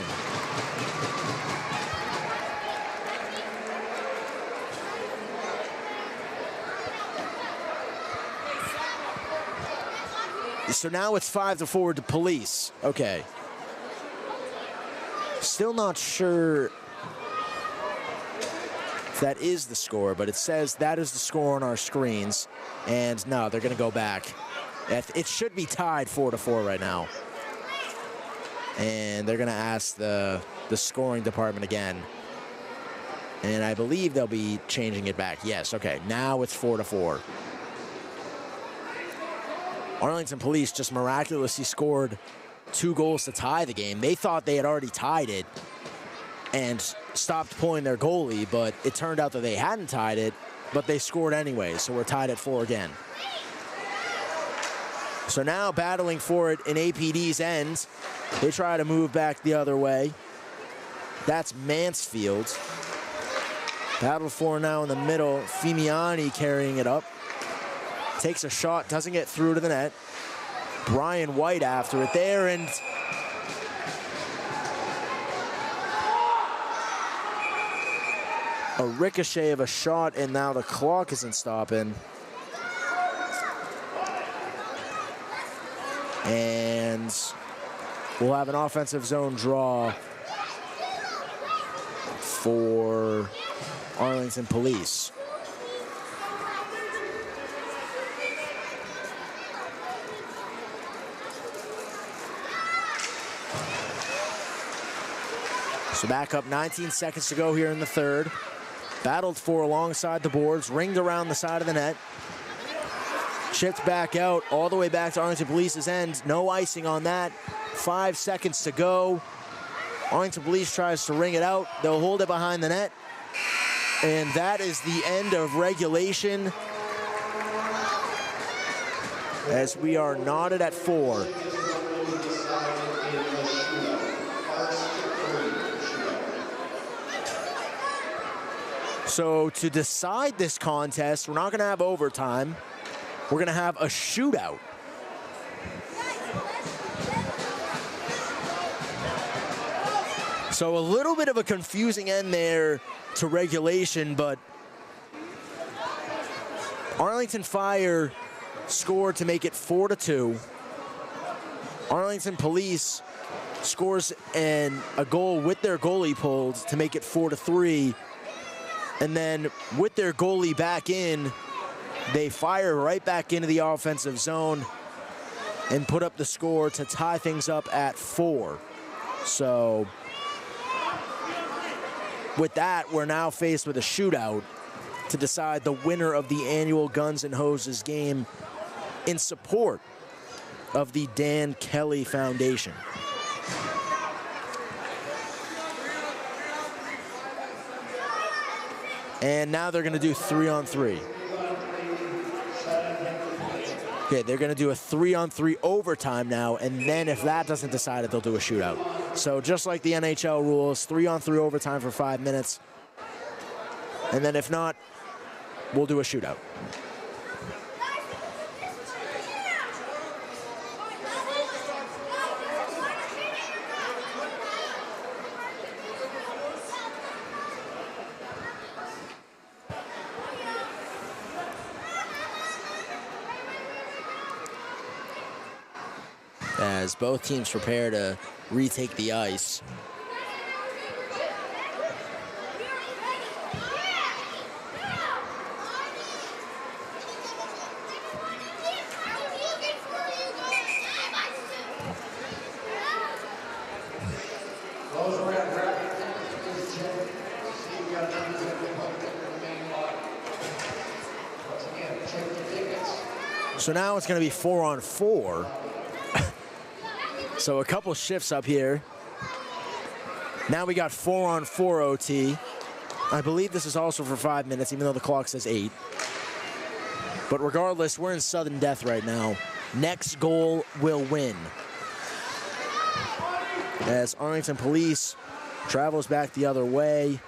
Speaker 1: So now it's 5-4 to Police. Okay. Still not sure if that is the score, but it says that is the score on our screens. And no, they're going to go back. It should be tied 4-4 right now. And they're going to ask the scoring department again. And I believe they'll be changing it back. Yes, okay. Now it's 4-4. Arlington Police just miraculously scored 2 goals to tie the game. They thought they had already tied it and stopped pulling their goalie, but it turned out that they hadn't tied it, but they scored anyway, so we're tied at 4 again. So now battling for it in APD's end. They try to move back the other way. That's Mansfield. Battle for now in the middle. Fimiani carrying it up. Takes a shot, doesn't get through to the net. Brian White after it there, and a ricochet of a shot, and now the clock isn't stopping. And we'll have an offensive zone draw for Arlington Police. So back up, 19 seconds to go here in the third. Battled for alongside the boards, ringed around the side of the net. Chipped back out, all the way back to Arlington Police's end. No icing on that. 5 seconds to go. Arlington Police tries to ring it out. They'll hold it behind the net. And that is the end of regulation, as we are knotted at 4. So to decide this contest, we're not going to have overtime. We're going to have a shootout. So a little bit of a confusing end there to regulation, but Arlington Fire scored to make it 4-2. Arlington Police scores a goal with their goalie pulled to make it 4-3. And then with their goalie back in, they fire right back into the offensive zone and put up the score to tie things up at 4. So with that, we're now faced with a shootout to decide the winner of the annual Guns and Hoses game in support of the Dan Kelly Foundation. And now they're going to do 3-on-3. Okay, they're going to do a 3-on-3 overtime now, and then if that doesn't decide it, they'll do a shootout. So just like the NHL rules, 3-on-3 overtime for 5 minutes. And then if not, we'll do a shootout. as both teams prepare to retake the ice. So now it's going to be 4-on-4. So a couple shifts up here. Now we got 4-on-4 OT. I believe this is also for 5 minutes, even though the clock says 8. But regardless, we're in sudden death right now. Next goal will win. As Arlington Police travels back the other way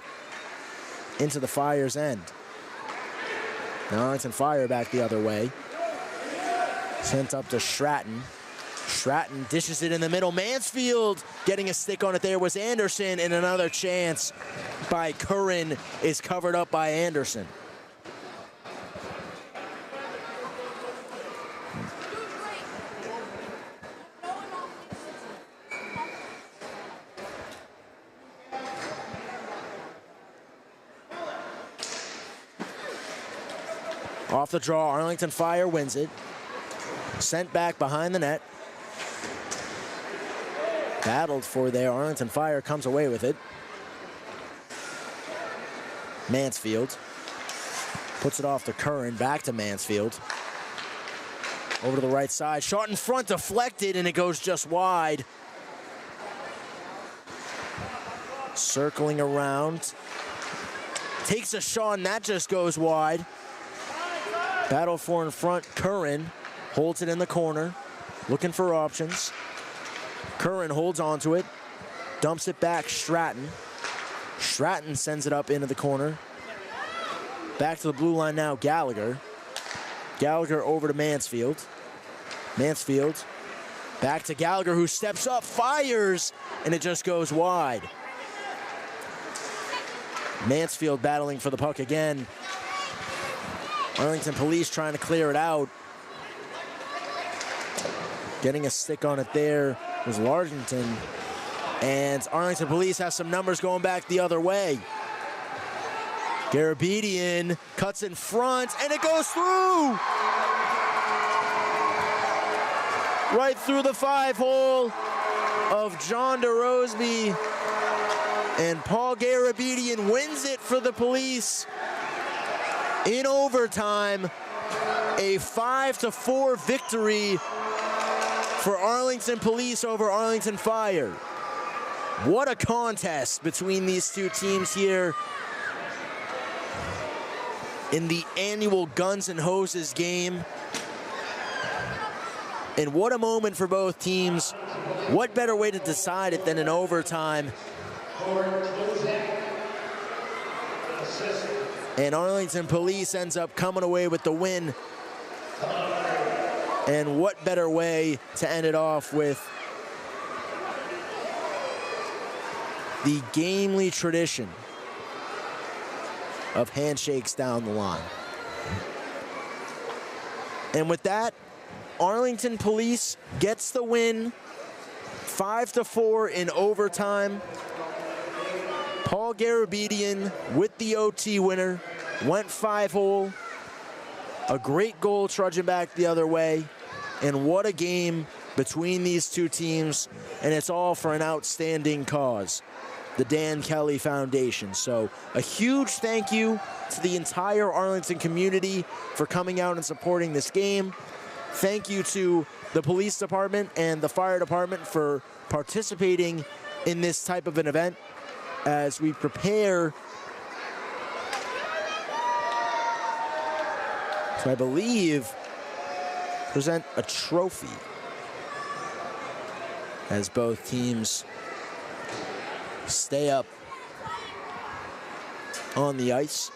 Speaker 1: into the Fire's end. Now Arlington Fire back the other way. Sent up to Stratton. Stratton dishes it in the middle. Mansfield getting a stick on it there was Anderson, and another chance by Curran is covered up by Anderson. Off the draw, Arlington Fire wins it. Sent back behind the net. Battled for there. Arlington Fire comes away with it. Mansfield puts it off to Curran. Back to Mansfield. Over to the right side. Shot in front, deflected, and it goes just wide. Circling around. Takes a shot, and that just goes wide. Battle for in front. Curran holds it in the corner, looking for options. Curran holds onto it, dumps it back, Stratton. Stratton sends it up into the corner. Back to the blue line now, Gallagher. Gallagher over to Mansfield. Mansfield back to Gallagher, who steps up, fires, and it just goes wide. Mansfield battling for the puck again. Arlington Police trying to clear it out. Getting a stick on it there was Largington. And Arlington Police has some numbers going back the other way. Garabedian cuts in front, and it goes through! Right through the 5-hole of John DeRoseby. And Paul Garabedian wins it for the Police in overtime. A 5-4 victory for Arlington Police over Arlington Fire. What a contest between these two teams here in the annual Guns and Hoses game. And what a moment for both teams. What better way to decide it than in overtime? And Arlington Police ends up coming away with the win. And what better way to end it off with the gamely tradition of handshakes down the line. And with that, Arlington Police gets the win, 5-4 in overtime. Paul Garabedian with the OT winner, went 5-hole. A great goal trudging back the other way. And what a game between these two teams. And it's all for an outstanding cause, the Dan Kelly Foundation. So a huge thank you to the entire Arlington community for coming out and supporting this game. Thank you to the police department and the fire department for participating in this type of an event as we prepare to, I believe, present a trophy as both teams stay up on the ice.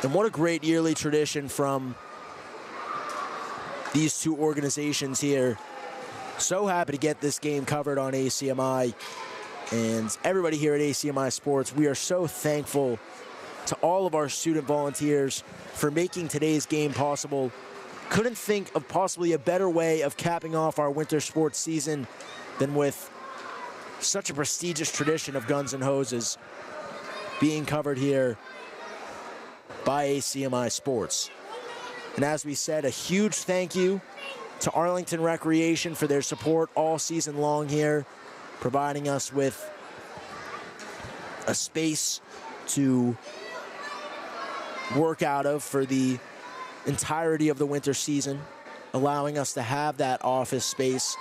Speaker 1: And what a great yearly tradition from these two organizations here. So happy to get this game covered on ACMi. And everybody here at ACMi Sports, we are so thankful to all of our student volunteers for making today's game possible. Couldn't think of possibly a better way of capping off our winter sports season than with such a prestigious tradition of Guns and Hoses being covered here by ACMi Sports. And as we said, a huge thank you to Arlington Recreation for their support all season long here, providing us with a space to work out of for the entirety of the winter season, allowing us to have that office space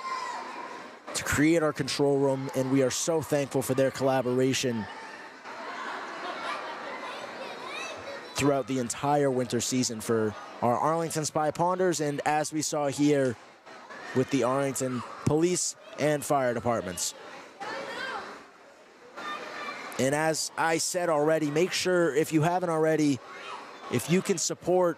Speaker 1: to create our control room, and we are so thankful for their collaboration throughout the entire winter season for our Arlington Spy Ponders, and as we saw here with the Arlington Police and Fire Departments. And as I said already, make sure, if you haven't already, if you can support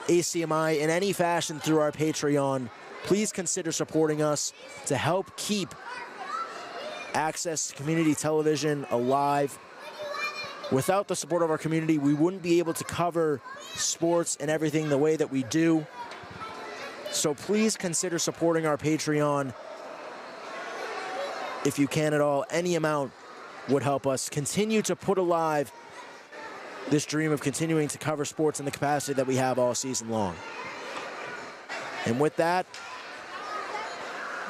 Speaker 1: ACMi in any fashion through our Patreon, please consider supporting us to help keep access to community television alive. Without the support of our community, we wouldn't be able to cover sports and everything the way that we do. So please consider supporting our Patreon if you can at all. Any amount would help us continue to put alive this dream of continuing to cover sports in the capacity that we have all season long. And with that,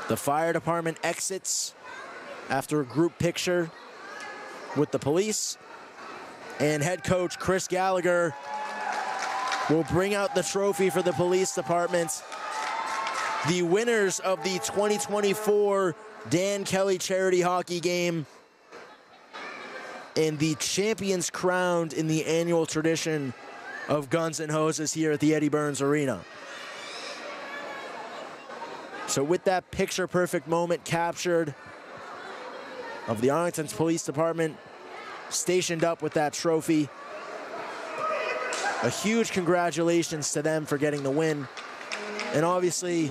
Speaker 1: the fire department exits after a group picture with the police, and head coach Chris Gallagher will bring out the trophy for the police department. The winners of the 2024 Dan Kelly charity hockey game and the champions crowned in the annual tradition of Guns and Hoses here at the Eddie Burns Arena. So with that picture-perfect moment captured of the Arlington Police Department stationed up with that trophy, a huge congratulations to them for getting the win. And obviously,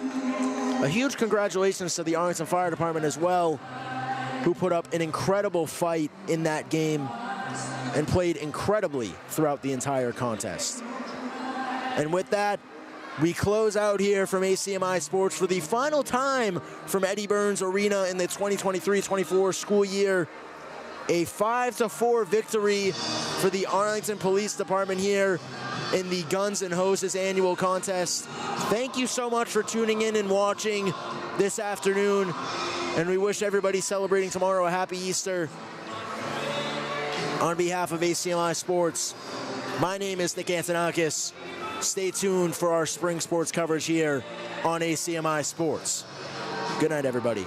Speaker 1: a huge congratulations to the Arlington Fire Department as well, who put up an incredible fight in that game and played incredibly throughout the entire contest. And with that, we close out here from ACMi Sports for the final time from Eddie Burns Arena in the 2023-24 school year. A 5-4 victory for the Arlington Police Department here in the Guns and Hoses annual contest. Thank you so much for tuning in and watching this afternoon, and we wish everybody celebrating tomorrow a happy Easter. On behalf of ACMi Sports, my name is Nick Antonakis. Stay tuned for our spring sports coverage here on ACMi Sports. Good night, everybody.